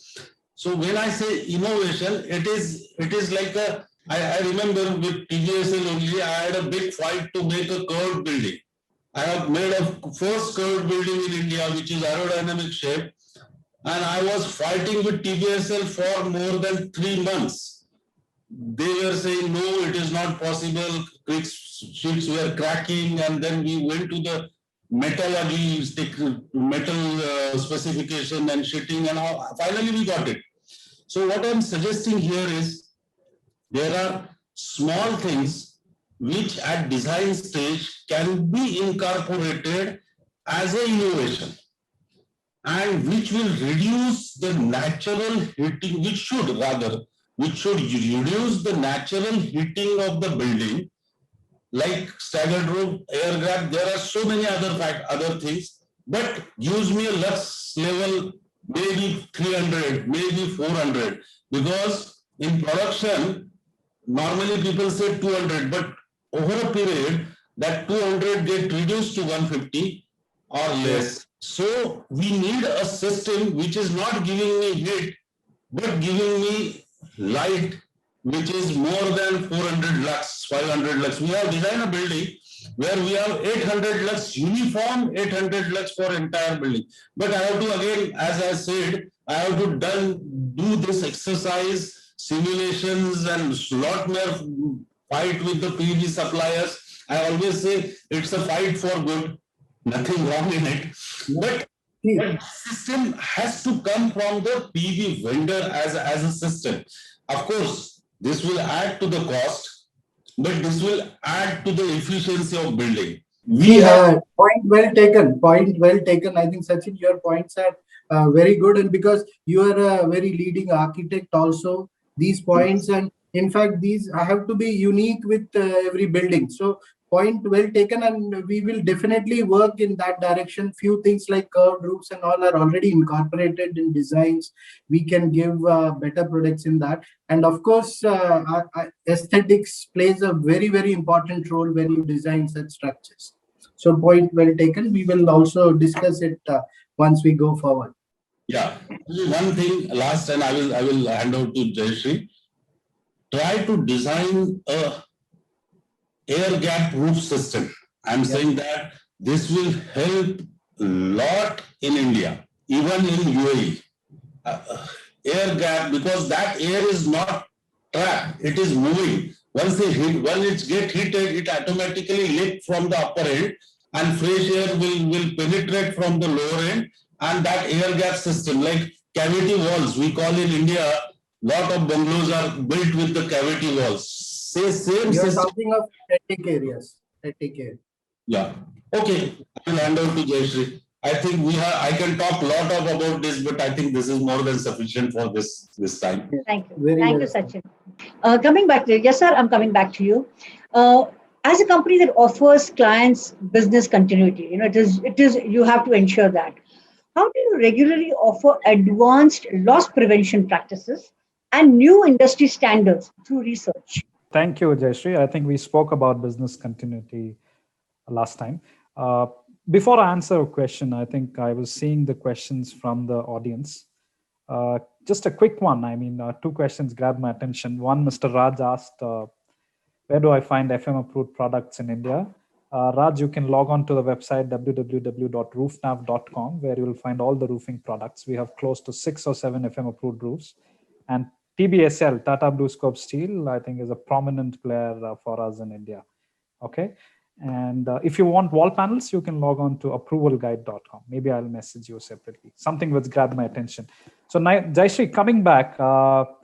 So when I say innovation, it is like I remember with TVSL only, I had a big fight to make a curved building. I have made a first curved building in India, which is aerodynamic shape. And I was fighting with TVSL for more than 3 months. They were saying, no, it is not possible. Sheets were cracking, and then we went to the metallurgy, metal specification and sheeting, and finally we got it. So what I'm suggesting here is there are small things which at design stage can be incorporated as an innovation, and which will reduce the natural heating, which should reduce the natural heating of the building, like staggered roof, air gap. There are so many other things, but gives me a lux level, maybe 300, maybe 400, because in production, normally people say 200, but over a period, that 200 get reduced to 150 or less. So we need a system which is not giving me heat, but giving me light, which is more than 400 lux, 500 lux. We have designed a building where we have 800 lux, uniform 800 lux for entire building. But I have to, again, as I said, I have to do this exercise, simulations, and a lot more fight with the PEB suppliers. I always say it's a fight for good, nothing wrong in it. But the system has to come from the PEB vendor as a system. Of course, this will add to the cost, but this will add to the efficiency of building. Point well taken. Point well taken. I think, Sachin, your points are very good, and because you are a very leading architect also, these points, and in fact, these have to be unique with every building. So point well taken, and we will definitely work in that direction. Few things like curved roofs and all are already incorporated in designs. We can give better products in that. And of course, aesthetics plays a very, very important role when you design such structures. So point well taken. We will also discuss it once we go forward. Yeah. One thing last, and I will hand over to Jayashree. Try to design a air gap roof system. I'm saying that this will help a lot in India, even in UAE. Air gap, because that air is not trapped, it is moving. Once it gets heated, it automatically lifts from the upper end, and fresh air will penetrate from the lower end, and that air gap system, like cavity walls, we call in India, lot of bungalows are built with the cavity walls. Same You're system. talking of static areas. Static area. Yeah. Okay. I'll hand over to Jayashree. I think I can talk a lot about this, but I think this is more than sufficient for this time. Thank you. Very Thank well you, said. Sachin. Coming back to, yes, sir, I'm coming back to you. As a company that offers clients business continuity, it is you have to ensure that. How do you regularly offer advanced loss prevention practices and new industry standards through research? Thank you, Jayashree. I think we spoke about business continuity last time. Before I answer a question, I think I was seeing the questions from the audience. Just a quick one. I mean, two questions grabbed my attention. One, Mr. Raj asked, where do I find FM approved products in India? Raj, you can log on to the website www.roofnav.com, where you will find all the roofing products. We have close to 6 or 7 FM approved roofs. And TBSL, Tata Bluescope Steel, I think is a prominent player for us in India. Okay. And if you want wall panels, you can log on to approvalguide.com. Maybe I'll message you separately. Something which grabbed my attention. So Jayashree, coming back, I'll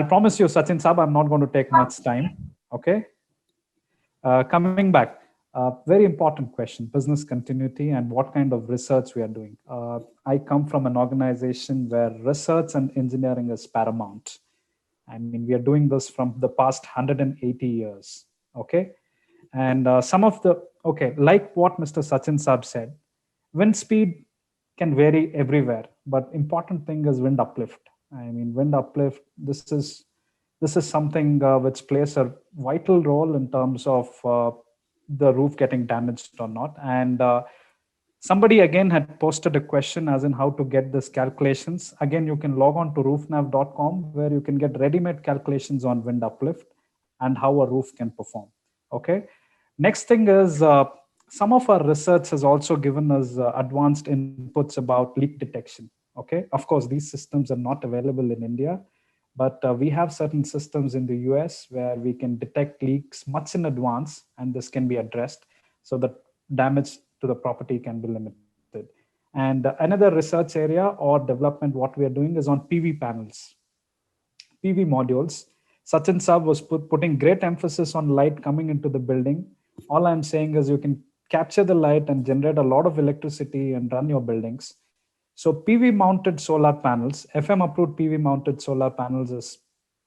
promise you, Sachin Saab, I'm not going to take much time. Okay. Coming back, very important question, business continuity and what kind of research we are doing. I come from an organization where research and engineering is paramount. I mean, we are doing this from the past 180 years. Okay. And like what Mr. Sachin Saab said, wind speed can vary everywhere, but important thing is wind uplift. I mean, wind uplift, this is something which plays a vital role in terms of the roof getting damaged or not. And somebody again had posted a question as in how to get this calculations. Again, you can log on to roofnav.com, where you can get ready-made calculations on wind uplift and how a roof can perform. Okay. Next thing is some of our research has also given us advanced inputs about leak detection. Okay. Of course, these systems are not available in India, but we have certain systems in the US where we can detect leaks much in advance, and this can be addressed so that damage to the property can be limited. And another research area or development, what we are doing is on PV panels, PV modules. Sachin Saab was putting great emphasis on light coming into the building. All I'm saying is you can capture the light and generate a lot of electricity and run your buildings. So PV mounted solar panels, FM approved PV mounted solar panels is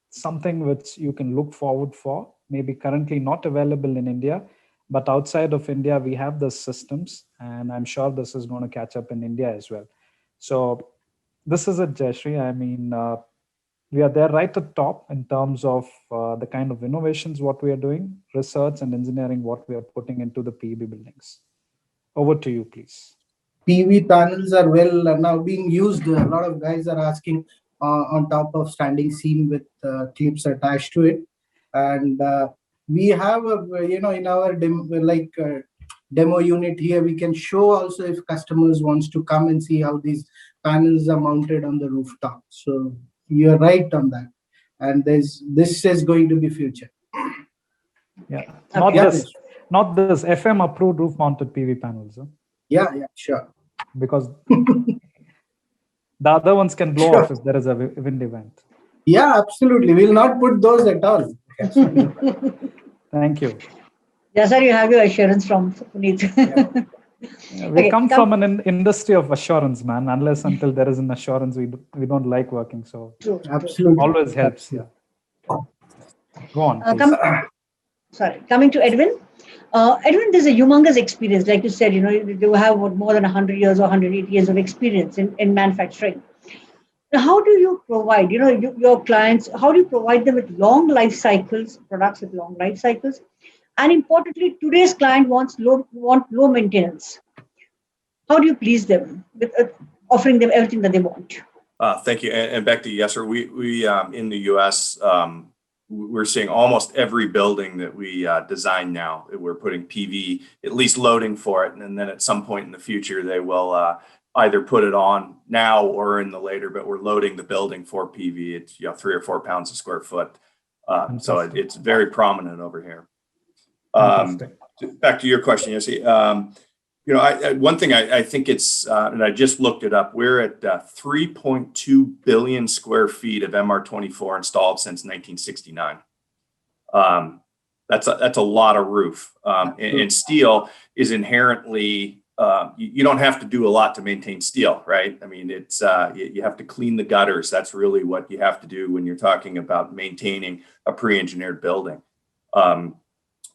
something which you can look forward for, maybe currently not available in India, but outside of India, we have the systems, and I'm sure this is going to catch up in India as well. So this is it, Jayashree. I mean, we are there right at the top in terms of the kind of innovations, what we are doing, research and engineering, what we are putting into the PEB buildings. Over to you, please. PV panels are now being used. A lot of guys are asking on top of standing seam with clips attached to it. And we have, in our demo unit here, we can show also if customers wants to come and see how these panels are mounted on the rooftop. So you're right on that. And this is going to be future. Yeah, not this FM approved roof mounted PV panels. Huh? Yeah, sure. Because the other ones can blow off if there is a wind event. Yeah, absolutely. We'll not put those at all. Thank you. Yes, sir, you have your assurance from Puneet. We come from an industry of assurance, man. Unless until there is an assurance, we don't like working. So absolutely, always helps. Yeah. Go on. Coming to Edwin. Edwin, there's a humongous experience. Like you said, you have more than 100 years or 180 years of experience in manufacturing. Now, how do you provide, your clients, how do you provide them with long life cycles, products with long life cycles? And importantly, today's client want low maintenance. How do you please them with offering them everything that they want? Thank you. And back to Yasser, we in the US, we're seeing almost every building that we design now, we're putting PV, at least loading for it. And then at some point in the future, they will either put it on now or in the later, but we're loading the building for PV. It's 3 or 4 pounds a square foot. So it's very prominent over here. Back to your question, Jesse. One thing I think it's, and I just looked it up, we're at 3.2 billion square feet of MR24 installed since 1969. That's a lot of roof. And steel is inherently, you don't have to do a lot to maintain steel, right? I mean, it's you have to clean the gutters. That's really what you have to do when you're talking about maintaining a pre-engineered building.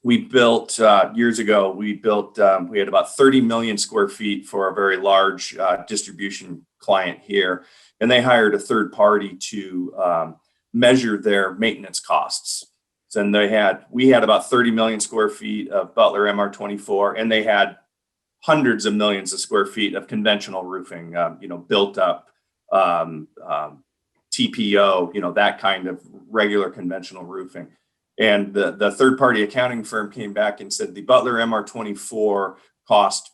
We built, years ago, we had about 30 million square feet for a very large distribution client here. And they hired a third party to measure their maintenance costs. And we had about 30 million square feet of Butler MR24, and they had hundreds of millions of square feet of conventional roofing, built up TPO, that kind of regular conventional roofing. And the third-party accounting firm came back and said the Butler MR24 cost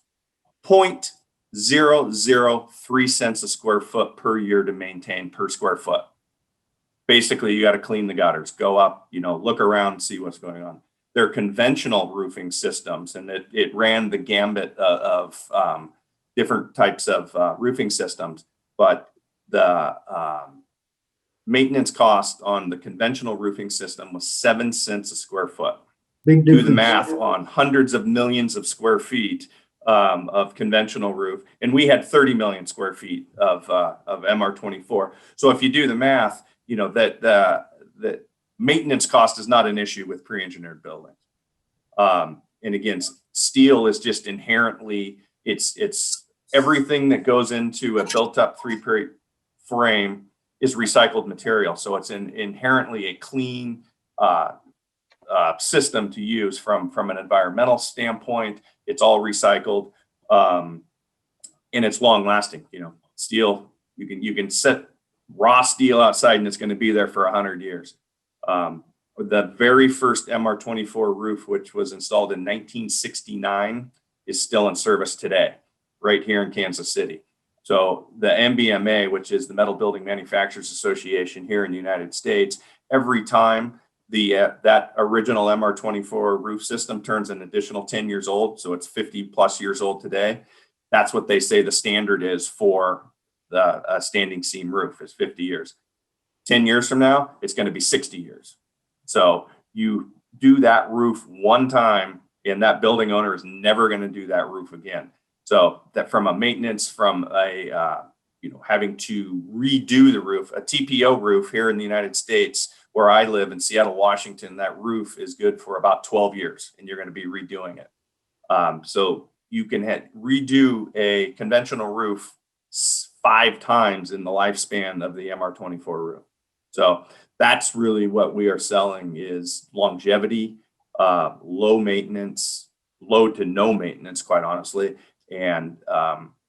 0.003 cents a square foot per year to maintain per square foot. Basically, you got to clean the gutters, go up, look around, see what's going on. They're conventional roofing systems, and it ran the gambit of different types of roofing systems, but the maintenance cost on the conventional roofing system was 7 cents a square foot. Big Do the math on hundreds of millions of square feet of conventional roof, and we had 30 million square feet of MR24. So if you do the math, that maintenance cost is not an issue with pre-engineered buildings. And again, steel is just inherently, it's everything that goes into a built-up three-piece frame is recycled material. So it's inherently a clean system to use from an environmental standpoint. It's all recycled, and it's long lasting. Steel, you can set raw steel outside and it's going to be there for 100 years. The very first MR24 roof, which was installed in 1969, is still in service today, right here in Kansas City. So the MBMA, which is the Metal Building Manufacturers Association here in the United States, every time that original MR24 roof system turns an additional 10 years old, so it's 50 plus years old today, that's what they say the standard is for the standing seam roof is 50 years. 10 years from now, it's going to be 60 years. So you do that roof one time, and that building owner is never going to do that roof again. So that from a maintenance, from a having to redo the roof, a TPO roof here in the United States, where I live in Seattle, Washington, that roof is good for about 12 years, and you're going to be redoing it. So you can redo a conventional roof 5 times in the lifespan of the MR24 roof. So that's really what we are selling is longevity, low maintenance, low to no maintenance, quite honestly. And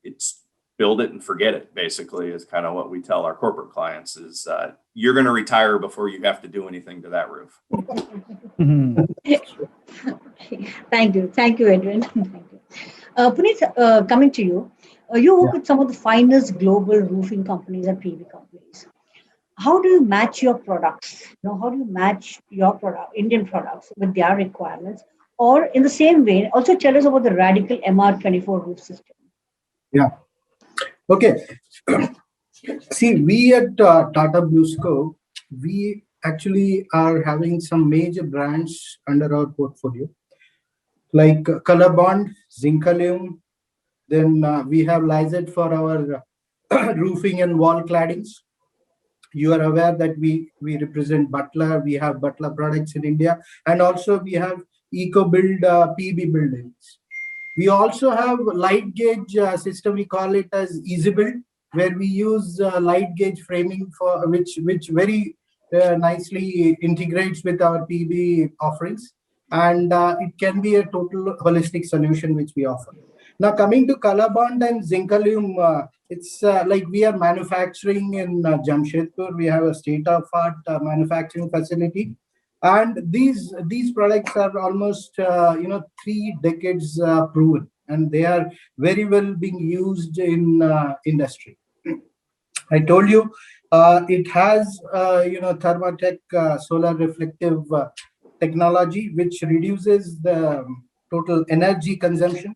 it's build it and forget it, basically, is kind of what we tell our corporate clients is you're going to retire before you have to do anything to that roof. Thank you, Edwin. Thank you. Puneet, coming to you, you work with some of the finest global roofing companies and PV companies. How do you match your products? How do you match your Indian products with their requirements? Or in the same way, also tell us about the radical MR24 roof system. Yeah. Okay. See, we at Tata Bluescope, we actually are having some major brands under our portfolio, like Color-Bond, Zincalume. Then we have Lyset for our roofing and wall claddings. You are aware that we represent Butler. We have Butler products in India, and also we have EcoBuild PEB buildings. We also have light gauge system. We call it as EasyBuild, where we use light gauge framing for which very nicely integrates with our PEB offerings, and it can be a total holistic solution which we offer. Now coming to Color-Bond and Zincalume, it's like we are manufacturing in Jamshedpur. We have a state-of-art manufacturing facility. And these products are almost 3 decades proven, and they are very well being used in industry. I told you it has Thermatech solar reflective technology, which reduces the total energy consumption,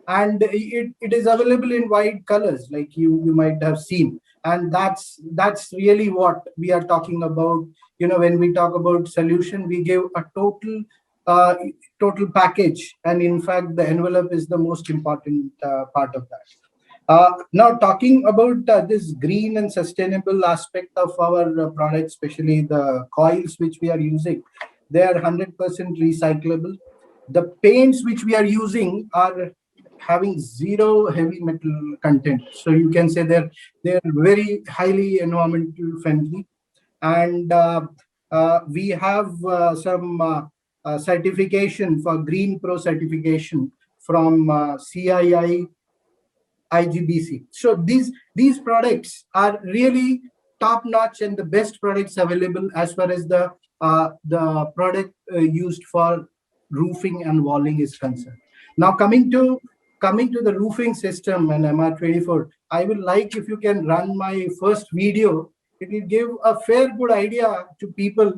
and it is available in wide colors, like you might have seen. And that's really what we are talking about. When we talk about solution, we give a uh, total package, and in fact the envelope is the most important part of that. Now, talking about this green and sustainable aspect of our product, especially the coils which we are using, they are 100% recyclable. The paints which we are using are having zero heavy metal content, so you can say they're very highly environmental friendly. And we have some certification for Green Pro certification from CII IGBC. So these products are really top notch and the best products available as far as the product used for roofing and walling is concerned. Now coming to the roofing system and MR24, I would like if you can run my first video. It will give a fair good idea to people,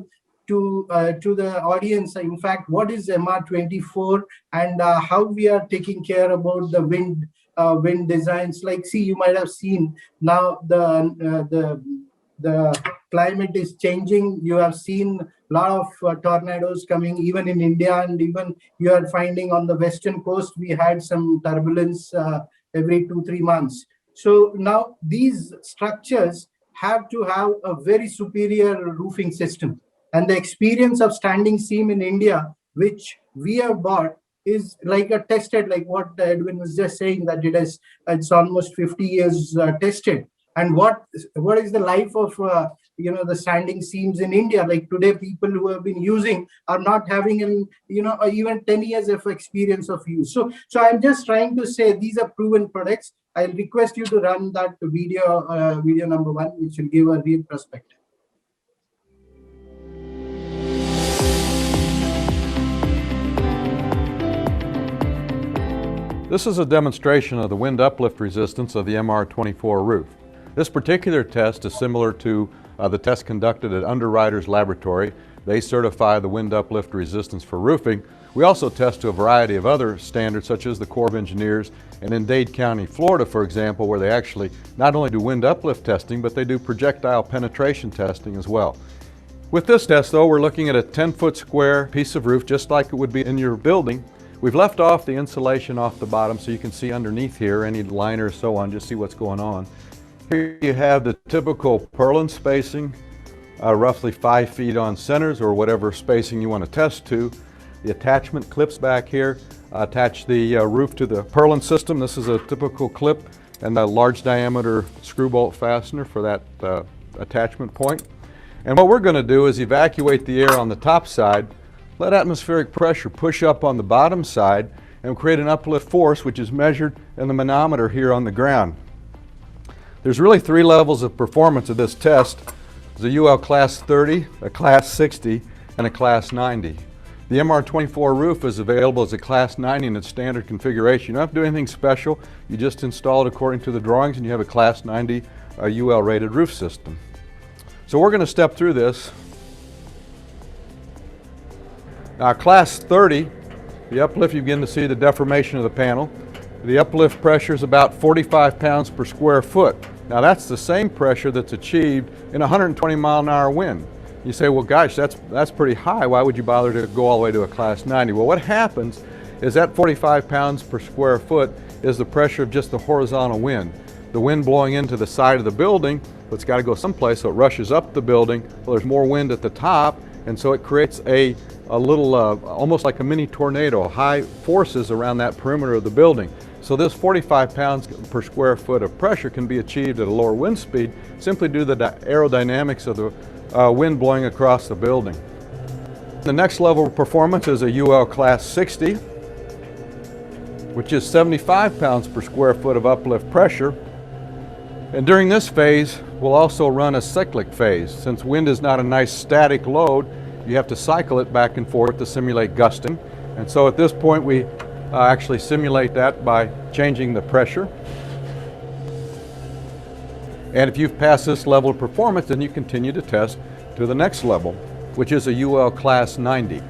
to the audience. In fact, what is MR24 and how we are taking care about the wind designs. Like, see, you might have seen now the climate is changing. You have seen a lot of tornadoes coming, even in India, and even you are finding on the western coast we had some turbulence every 2-3 months. So now these structures have to have a very superior roofing system, and the experience of standing seam in India, which we have bought, is like a tested, like what Edwin was just saying, that it's almost 50 years tested. And what is the life of the standing seams in India? Like today, people who have been using are not having even 10 years of experience of use. So I'm just trying to say these are proven products. I'll request you to run that video number 1, which will give a real perspective. This is a demonstration of the wind uplift resistance of the MR24 roof. This particular test is similar to the test conducted at Underwriters Laboratory. They certify the wind uplift resistance for roofing. We also test to a variety of other standards, such as the Corps of Engineers, and in Dade County, Florida, for example, where they actually not only do wind uplift testing, but they do projectile penetration testing as well. With this test, though, we're looking at a 10-foot square piece of roof, just like it would be in your building. We've left off the insulation off the bottom so you can see underneath here, any liner or so on, just see what's going on. Here you have the typical purlin spacing, roughly 5 feet on centers or whatever spacing you want to test to. The attachment clips back here attach the roof to the purlin system. This is a typical clip and a large diameter screw bolt fastener for that attachment point. And what we're going to do is evacuate the air on the top side, let atmospheric pressure push up on the bottom side, and create an uplift force, which is measured in the manometer here on the ground. There's really 3 levels of performance of this test. There's a UL Class 30, a Class 60, and a Class 90. The MR24 roof is available as a Class 90 in its standard configuration. You don't have to do anything special. You just install it according to the drawings and you have a Class 90 UL rated roof system. So we're going to step through this. Now, Class 30, the uplift, you begin to see the deformation of the panel. The uplift pressure is about 45 pounds per square foot. Now, that's the same pressure that's achieved in a 120-mile-an-hour wind. You say, well, gosh, that's pretty high. Why would you bother to go all the way to a Class 90? Well, what happens is that 45 pounds per square foot is the pressure of just the horizontal wind. The wind blowing into the side of the building, but it's got to go someplace, so it rushes up the building. Well, there's more wind at the top, and so it creates a little, almost like a mini tornado, high forces around that perimeter of the building. So this 45 pounds per square foot of pressure can be achieved at a lower wind speed simply due to the aerodynamics of the wind blowing across the building. The next level of performance is a UL Class 60, which is 75 pounds per square foot of uplift pressure. And during this phase, we'll also run a cyclic phase. Since wind is not a nice static load, you have to cycle it back and forth to simulate gusting. And so at this point, we actually simulate that by changing the pressure. And if you've passed this level of performance, then you continue to test to the next level, which is a UL Class 90.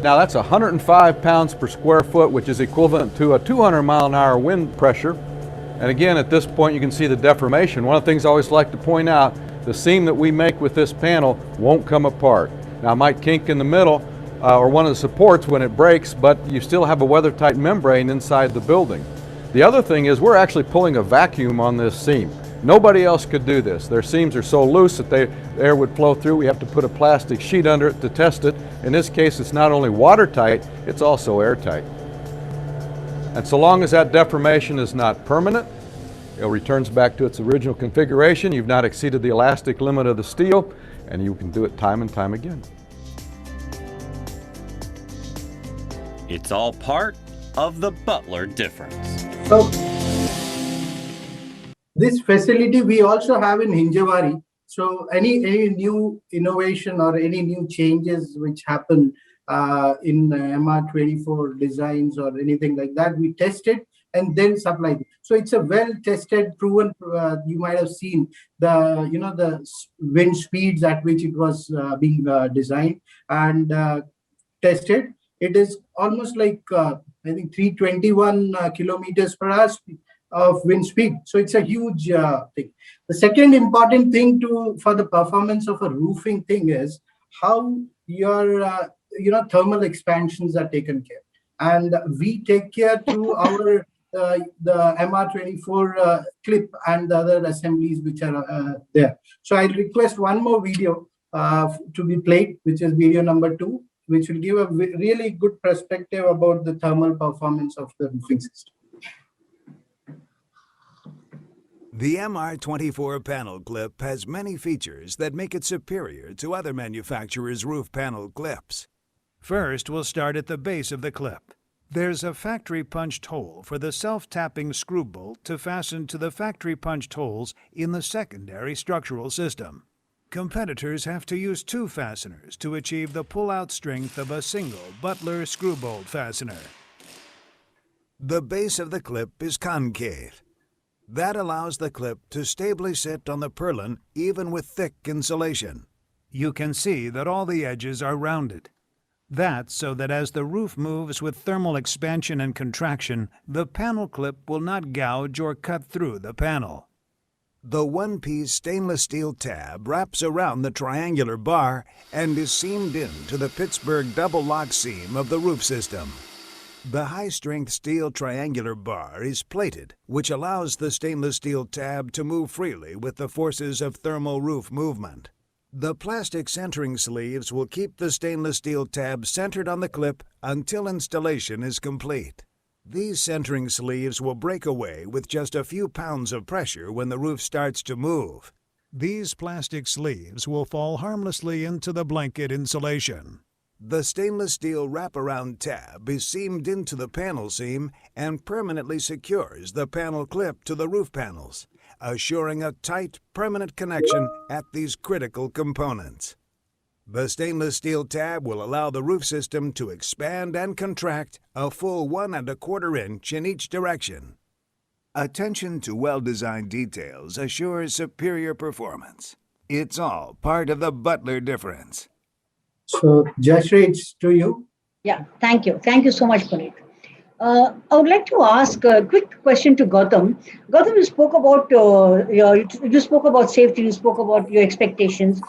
Now that's 105 pounds per square foot, which is equivalent to a 200-mile-an-hour wind pressure. And again, at this point, you can see the deformation. One of the things I always like to point out, the seam that we make with this panel won't come apart. Now, it might kink in the middle or one of the supports when it breaks, but you still have a weather-tight membrane inside the building. The other thing is we're actually pulling a vacuum on this seam. Nobody else could do this. Their seams are so loose that the air would flow through. We have to put a plastic sheet under it to test it. In this case, it's not only watertight, it's also airtight. And so long as that deformation is not permanent, it returns back to its original configuration. You've not exceeded the elastic limit of the steel, and you can do it time and time again. It's all part of the Butler difference. So this facility we also have in Hinjawadi. So any new innovation or any new changes which happen in MR24 designs or anything like that, we test it and then supply it. So it's a well-tested, proven. You might have seen the wind speeds at which it was being designed and tested. It is almost like I think 321 kilometers per hour of wind speed. So it's a huge thing. The second important thing for the performance of a roofing thing is how your thermal expansions are taken care. And we take care through our the MR24 clip and the other assemblies which are there. So I'll request one more video to be played, which is video number 2, which will give a really good perspective about the thermal performance of the roofing system. The MR24 panel clip has many features that make it superior to other manufacturers' roof panel clips. First, we'll start at the base of the clip. There's a factory punched hole for the self-tapping screw bolt to fasten to the factory punched holes in the secondary structural system. Competitors have to use 2 fasteners to achieve the pull-out strength of a single Butler screw bolt fastener. The base of the clip is concave. That allows the clip to stably sit on the purlin even with thick insulation. You can see that all the edges are rounded. That's so that as the roof moves with thermal expansion and contraction, the panel clip will not gouge or cut through the panel. The one-piece stainless steel tab wraps around the triangular bar and is seamed into the Pittsburgh double lock seam of the roof system. The high-strength steel triangular bar is plated, which allows the stainless steel tab to move freely with the forces of thermal roof movement. The plastic centering sleeves will keep the stainless steel tab centered on the clip until installation is complete. These centering sleeves will break away with just a few pounds of pressure when the roof starts to move. These plastic sleeves will fall harmlessly into the blanket insulation. The stainless steel wraparound tab is seamed into the panel seam and permanently secures the panel clip to the roof panels, assuring a tight, permanent connection at these critical components. The stainless steel tab will allow the roof system to expand and contract a full 1 1/4 inch in each direction. Attention to well-designed details assures superior performance. It's all part of the Butler difference. So, Jayashree, it's to you. Yeah, thank you. Thank you so much, Puneet. I would like to ask a quick question to Gautam. Gautam, you spoke about you spoke about safety. You spoke about your expectations.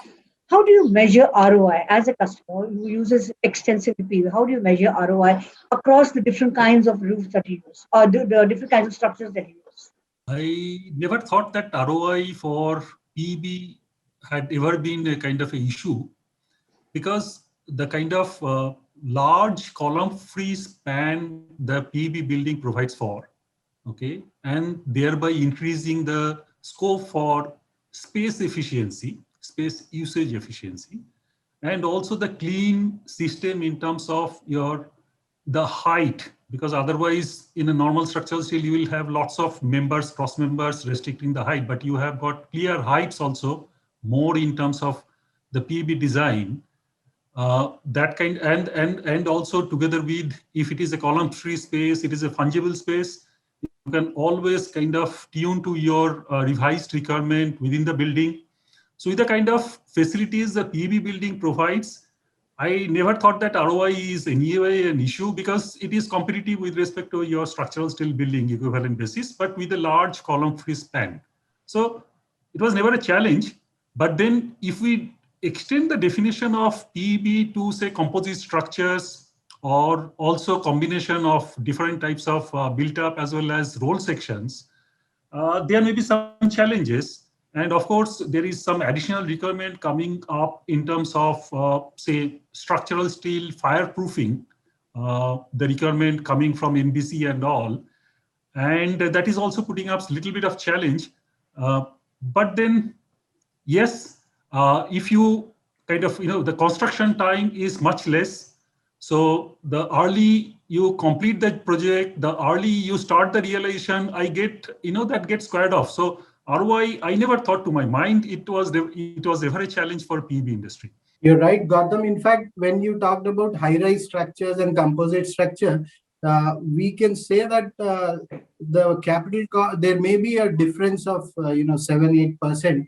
How do you measure ROI as a customer who uses extensive PEB? How do you measure ROI across the different kinds of roofs that you use, or the different kinds of structures that you use? I never thought that ROI for PEB had ever been a kind of an issue, because the kind of large column-free span the PEB building provides for, okay, and thereby increasing the scope for space efficiency, space usage efficiency, and also the clean system in terms of the height, because otherwise in a normal structural steel you will have lots of members, cross members restricting the height, but you have got clear heights also, more in terms of the PEB design, that kind, and also together with, if it is a column-free space, it is a fungible space, you can always kind of tune to your revised requirement within the building. So with the kind of facilities the PEB building provides, I never thought that ROI is anyway an issue, because it is competitive with respect to your structural steel building equivalent basis, but with a large column-free span. So it was never a challenge. But then if we extend the definition of PEB to say composite structures, or also combination of different types of built up as well as roll sections, there may be some challenges. And of course, there is some additional requirement coming up in terms of, say, structural steel fireproofing, the requirement coming from NBC and all. And that is also putting up a little bit of challenge. But then, yes, if you kind of, the construction time is much less. So the early you complete that project, the early you start the realization, I get, that gets squared off. So ROI, I never thought to my mind, it was ever a challenge for PEB industry. You're right, Gautam. In fact, when you talked about high-rise structures and composite structure, we can say that the capital cost, there may be a difference of 7-8%,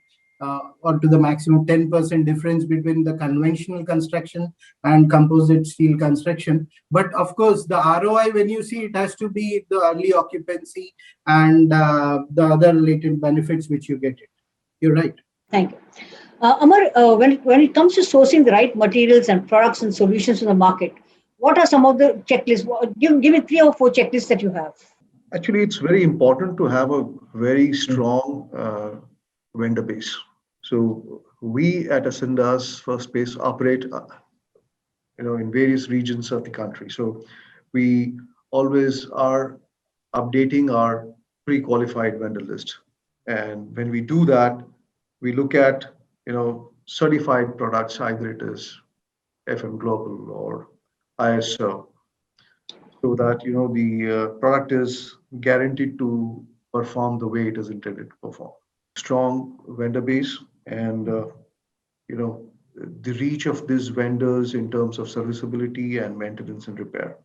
or to the maximum 10% difference between the conventional construction and composite steel construction. But of course, the ROI, when you see, it has to be the early occupancy and the other related benefits which you get it. You're right. Thank you. Amar, when it comes to sourcing the right materials and products and solutions in the market, what are some of the checklists? Give me 3 or 4 checklists that you have. Actually, it's very important to have a very strong vendor base. So we at Asinda's First Base operate, in various regions of the country. So we always are updating our pre-qualified vendor list. And when we do that, we look at, certified products, either it is FM Global or ISO, so that, the product is guaranteed to perform the way it is intended to perform. Strong vendor base and, the reach of these vendors in terms of serviceability and maintenance and repair.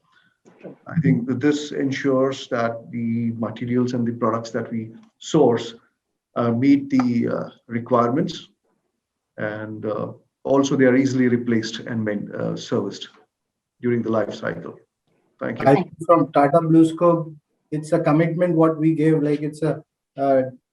I think that this ensures that the materials and the products that we source meet the requirements, and also they are easily replaced and serviced during the life cycle. Thank you. I think from Tata Bluescope, it's a commitment what we gave, like it's a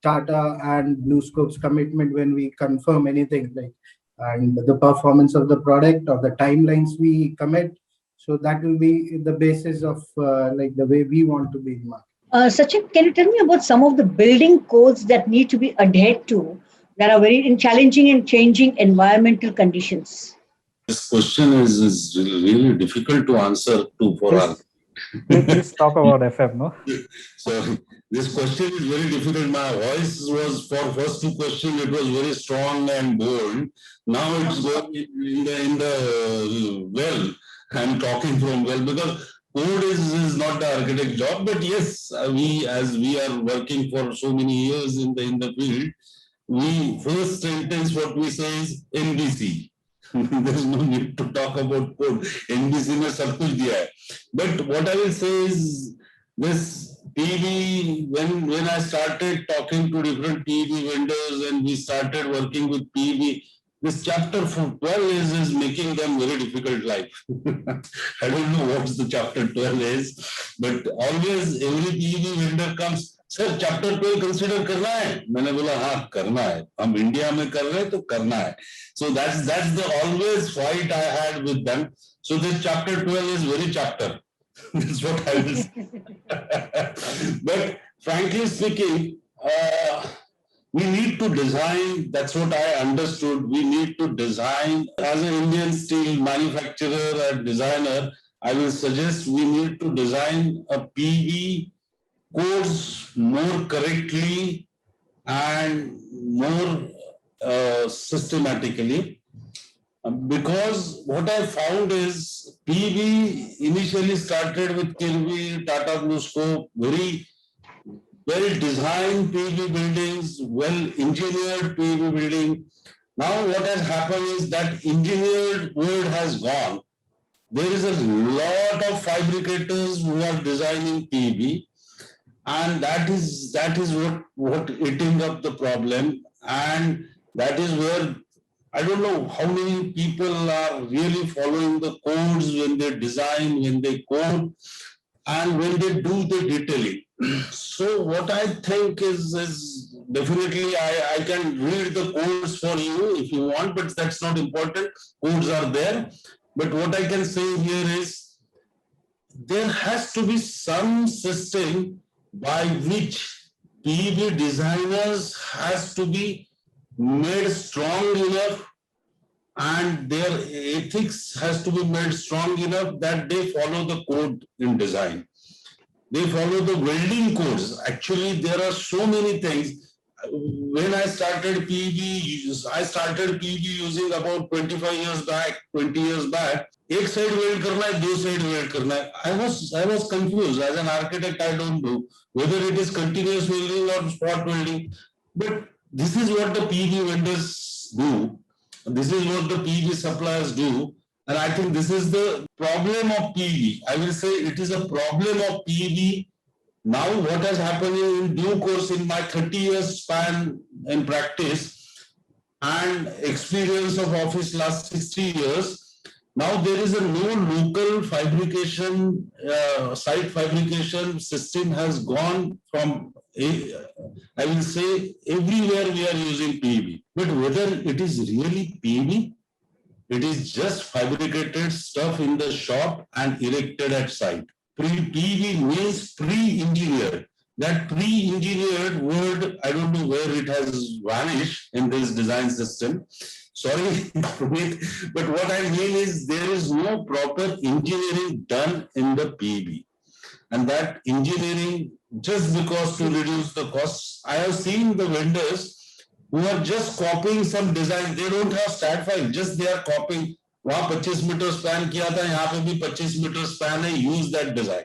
Tata and Bluescope's commitment when we confirm anything, like and the performance of the product or the timelines we commit. So that will be the basis of like the way we want to be in market. Sachin, can you tell me about some of the building codes that need to be adhered to that are very challenging and changing environmental conditions? This question is really difficult to answer for us. Please talk about FM, no? So this question is very difficult. My voice was, for first 2 questions, it was very strong and bold. Now it's going in the well. I'm talking from well, because code is not the architect job. But yes, as we are working for so many years in the field, we first sentence what we say is NBC. There's no need to talk about code. NBC ने सब कुछ दिया है. But what I will say is this PEB, when I started talking to different PEB vendors and we started working with PEB, this chapter 12 is making them very difficult life. I don't know what the chapter 12 is, but always every PEB vendor comes, sir chapter 12 consider करना है. मैंने बोला हाँ करना है, हम India में कर रहे हैं तो करना है. So that's the always fight I had with them. So this chapter 12 is very chapter. That's what I will say. But frankly speaking, we need to design, that's what I understood, we need to design, as an Indian steel manufacturer and designer, I will suggest we need to design a PEB codes more correctly and more systematically, because what I found is PEB initially started with Kirby, Tata Bluescope, very well designed PEB buildings, well engineered PEB building, Now what has happened is that engineered word has gone. There is a lot of fabricators who are designing PEB, and that is what eating up the problem, and that is where I don't know how many people are really following the codes when they design, when they code, and when they do the detailing. So what I think is definitely I can read the codes for you if you want, but that's not important. Codes are there. But what I can say here is there has to be some system by which PEB designers has to be made strong enough, and their ethics has to be made strong enough that they follow the code in design. They follow the welding codes. Actually, there are so many things. When I started PEB using about 25 years back, 20 years back. एक side weld करना है, दो side weld करना है. I was confused. As an architect, I don't know whether it is continuous welding or spot welding. But this is what the PEB vendors do. This is what the PEB suppliers do. And I think this is the problem of PEB. I will say it is a problem of PEB. Now what has happened in due course in my 30 years span in practice and experience of office last 60 years, now there is a no local fabrication, site fabrication system has gone from, I will say everywhere we are using PEB. But whether it is really PEB, it is just fabricated stuff in the shop and erected at site. PEB means pre-engineered. That pre-engineered word, I don't know where it has vanished in this design system. Sorry, but what I mean is there is no proper engineering done in the PEB. And that engineering, just because to reduce the costs, I have seen the vendors who are just copying some design. They don't have stat file, just they are copying. वहाँ 25 meter span किया था, यहाँ पे भी 25 meter span है, use that design.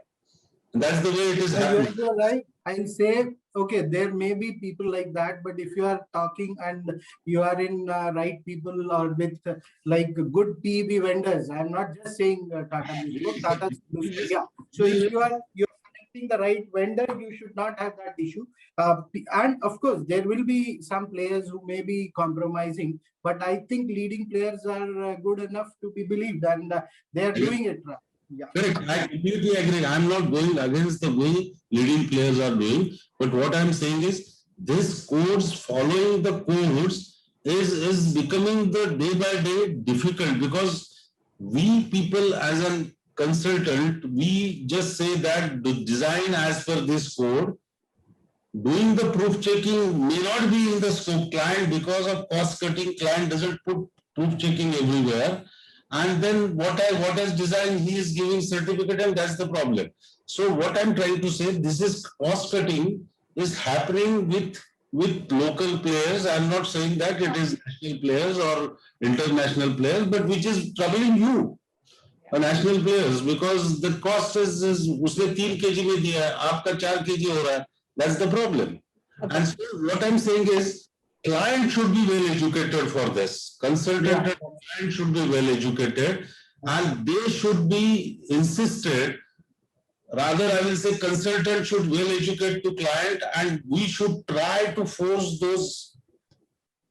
And that's the way it is happening. You're right. I'll say, okay, there may be people like that, but if you are talking and you are in right people or with like good PEB vendors, I'm not just saying Tata Bluescope, Tata Bluescope, yeah. So if you're selecting the right vendor, you should not have that issue. And of course, there will be some players who may be compromising, but I think leading players are good enough to be believed, and they are doing it right. Yeah. Correct. I completely agree. I'm not going against the way leading players are doing, but what I'm saying is this codes, following the codes is becoming the day by day difficult, because we people as a consultant, we just say that the design as per this code, doing the proof checking may not be in the scope. Client, because of cost cutting, client doesn't put proof checking everywhere. And then what is designed, he is giving certificate, and that's the problem. So what I'm trying to say, this is cost cutting is happening with local players. I'm not saying that it is national players or international players, but which is troubling you, national players, because the cost is उसने 3 kg में दिया है, आपका 4 kg हो रहा है. That's the problem. Okay. And so what I'm saying is, client should be well educated for this. Consultant and client should be well educated, and they should be insisted. Rather, I will say consultant should well educate to client, and we should try to force those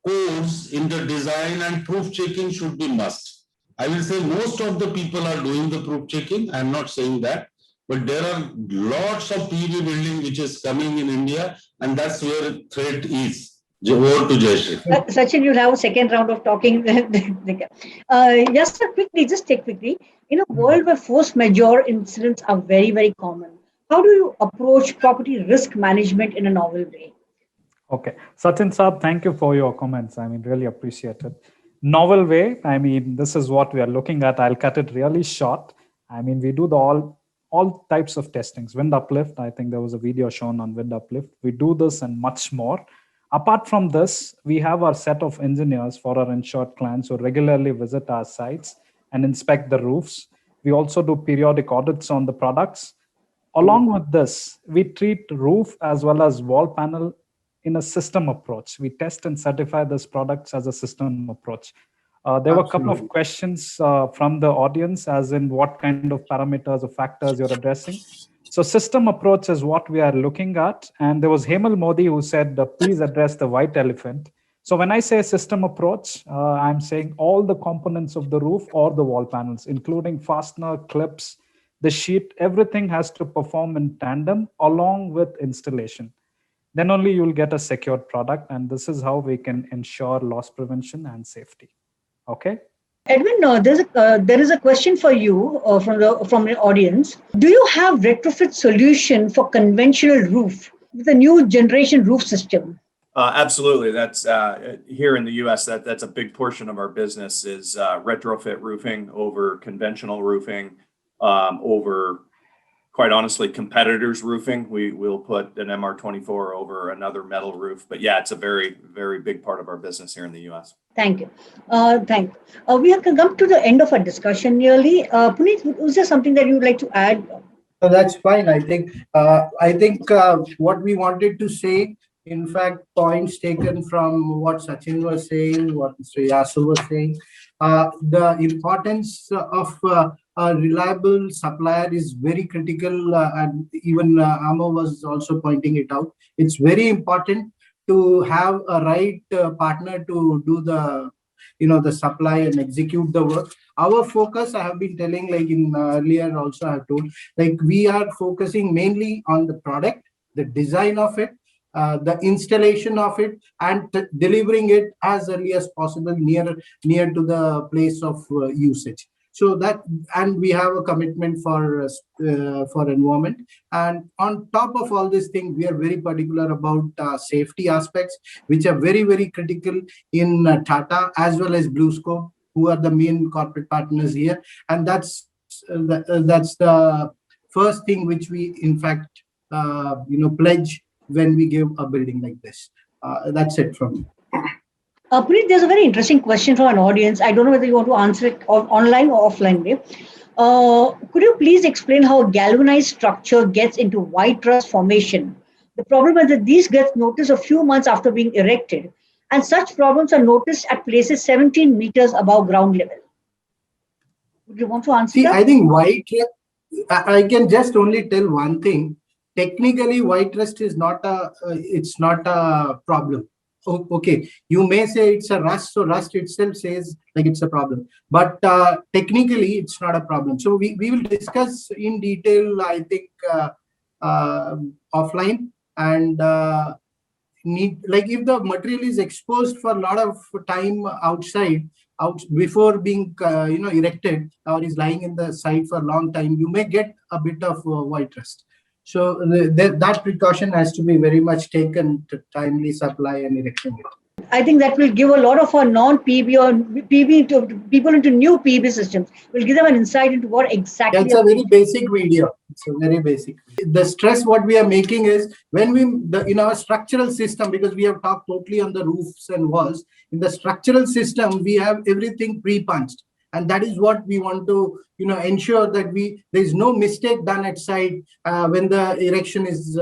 codes in the design, and proof checking should be must. I will say most of the people are doing the proof checking. I'm not saying that. But there are lots of PEB building which is coming in India, and that's where threat is. Over to Jayashree. Sachin, you'll have a second round of talking. Just take quickly. In a world where force majeure incidents are very, very common, how do you approach property risk management in a novel way? Okay. Sachin Saab, thank you for your comments. I mean, really appreciate it. Novel way, I mean, this is what we are looking at. I'll cut it really short. I mean, we do all types of testings. Wind uplift, I think there was a video shown on wind uplift. We do this and much more. Apart from this, we have our set of engineers for our insured clients who regularly visit our sites and inspect the roofs. We also do periodic audits on the products. Along with this, we treat roof as well as wall panel in a system approach. We test and certify these products as a system approach. There were a couple of questions from the audience, as in what kind of parameters or factors you're addressing. So system approach is what we are looking at. And there was Hemal Modi who said, please address the white elephant. So when I say system approach, I'm saying all the components of the roof or the wall panels, including fastener, clips, the sheet, everything has to perform in tandem along with installation. Then only you'll get a secured product. And this is how we can ensure loss prevention and safety. Okay. Edwin, there is a question for you from the audience. Do you have retrofit solution for conventional roof with a new generation roof system? Absolutely. That's here in the U.S. That's a big portion of our business is retrofit roofing over conventional roofing, over, quite honestly, competitors' roofing. We will put an MR24 over another metal roof. But yeah, it's a very, very big part of our business here in the U.S. Thank you. We have come to the end of our discussion nearly. Puneet, is there something that you would like to add? So that's fine. I think what we wanted to say, in fact, points taken from what Sachin was saying, what Mr. Yasu was saying, the importance of a reliable supplier is very critical, and even Amo was also pointing it out. It's very important to have a right partner to do the supply and execute the work. Our focus, I have been telling, like in earlier also I have told, like we are focusing mainly on the product, the design of it, the installation of it, and delivering it as early as possible near to the place of usage. So that, and we have a commitment for environment. And on top of all these things, we are very particular about safety aspects, which are very, very critical in Tata as well as Bluescope, who are the main corporate partners here. And that's the first thing which we, in fact, pledge when we give a building like this. That's it from me. Puneet, there's a very interesting question from an audience. I don't know whether you want to answer it online or offline way. Could you please explain how a galvanized structure gets into white truss formation? The problem is that these get noticed a few months after being erected, and such problems are noticed at places 17 meters above ground level. Would you want to answer that? I think I can just only tell one thing. Technically, white rust is not a problem. Okay, you may say it's a rust, so rust itself says like it's a problem, but technically it's not a problem. So we will discuss in detail, I think, offline, and if the material is exposed for a lot of time outside, before being erected, or is lying in the site for a long time, you may get a bit of white rust. So that precaution has to be very much taken to timely supply and erecting it. I think that will give a lot of our non-PEB or PEB to people into new PEB systems. Will give them an insight into what exactly. That's a very basic video. It's a very basic. The stress what we are making is when in our structural system, because we have talked totally on the roofs and walls. In the structural system, we have everything pre-punched. And that is what we want to, ensure that there is no mistake done at site when the erection is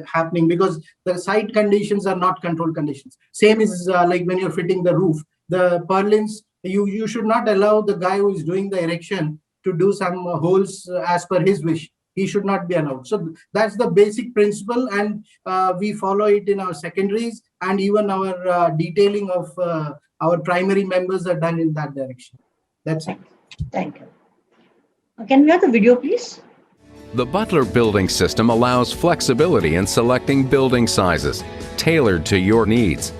happening, because the site conditions are not control conditions. Same is like when you're fitting the roof, the purlins, you should not allow the guy who is doing the erection to do some holes as per his wish. He should not be allowed. So that's the basic principle, and we follow it in our secondaries, and even our detailing of our primary members are done in that direction. That's it. Thank you. Can we have the video, please? The Butler building system allows flexibility in selecting building sizes, tailored to your needs.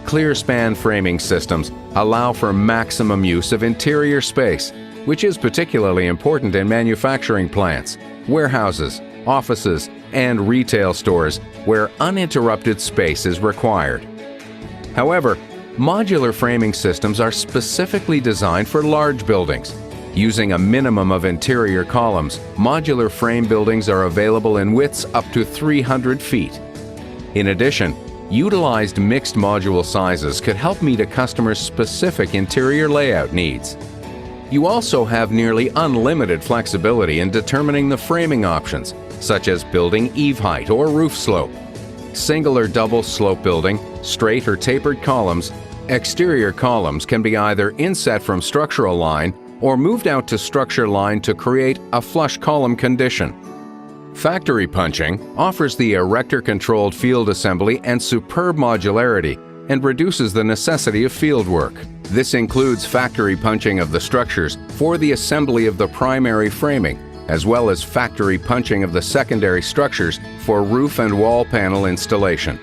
Clear span framing systems allow for maximum use of interior space, which is particularly important in manufacturing plants, warehouses, offices, and retail stores where uninterrupted space is required. However, modular framing systems are specifically designed for large buildings. Using a minimum of interior columns, modular frame buildings are available in widths up to 300 feet. In addition, utilized mixed module sizes could help meet a customer's specific interior layout needs. You also have nearly unlimited flexibility in determining the framing options, such as building eave height or roof slope. single or double slope building, straight or tapered columns, exterior columns can be either inset from structural line or moved out to structure line to create a flush column condition. Factory punching offers the erector-controlled field assembly and superb modularity and reduces the necessity of field work. This includes factory punching of the structures for the assembly of the primary framing, as well as factory punching of the secondary structures for roof and wall panel installation.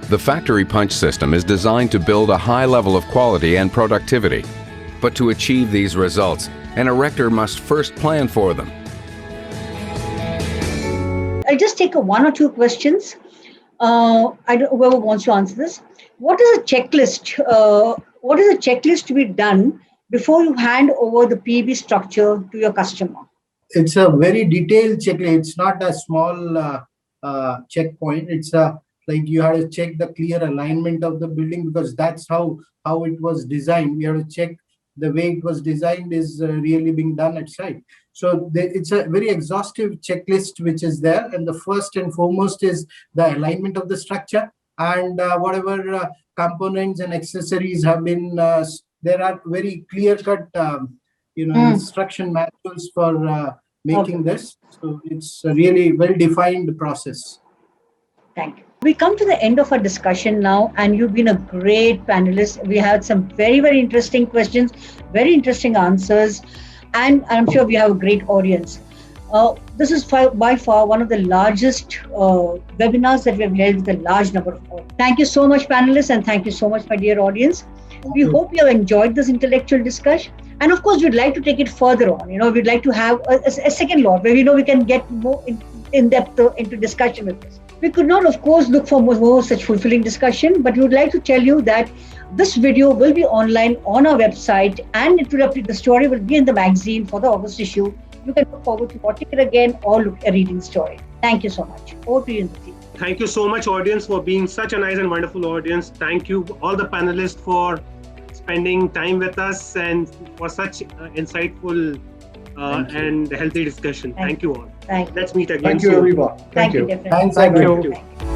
The factory punch system is designed to build a high level of quality and productivity. But to achieve these results, an erector must first plan for them. I'll just take one or two questions. Whoever wants to answer this. What is a checklist? What is a checklist to be done before you hand over the PEB structure to your customer? It's a very detailed checklist. It's not a small checkpoint. It's like you have to check the clear alignment of the building, because that's how it was designed. We have to check the way it was designed is really being done at site. So it's a very exhaustive checklist which is there. And the first and foremost is the alignment of the structure, and whatever components and accessories have been, there are very clear-cut instruction manuals for making this. So it's a really well-defined process. Thank you. We come to the end of our discussion now, and you've been a great panelist. We had some very, very interesting questions, very interesting answers, and I'm sure we have a great audience. This is by far one of the largest webinars that we have held with a large number of audience. Thank you so much, panelists, and thank you so much, my dear audience. We hope you have enjoyed this intellectual discussion. And of course, we'd like to take it further on. We'd like to have a second lot where we can get more in depth into discussion with this. We could not, of course, look for more such fulfilling discussion, but we would like to tell you that this video will be online on our website, and the story will be in the magazine for the August issue. You can look forward to watching it again or reading the story. Thank you so much. Over to you, Indra. Thank you so much, audience, for being such a nice and wonderful audience. Thank you, all the panelists, for spending time with us and for such insightful and healthy discussion. Thank you all. Thank you. Let's meet again. Thank you, everyone. Thank you. Thank you.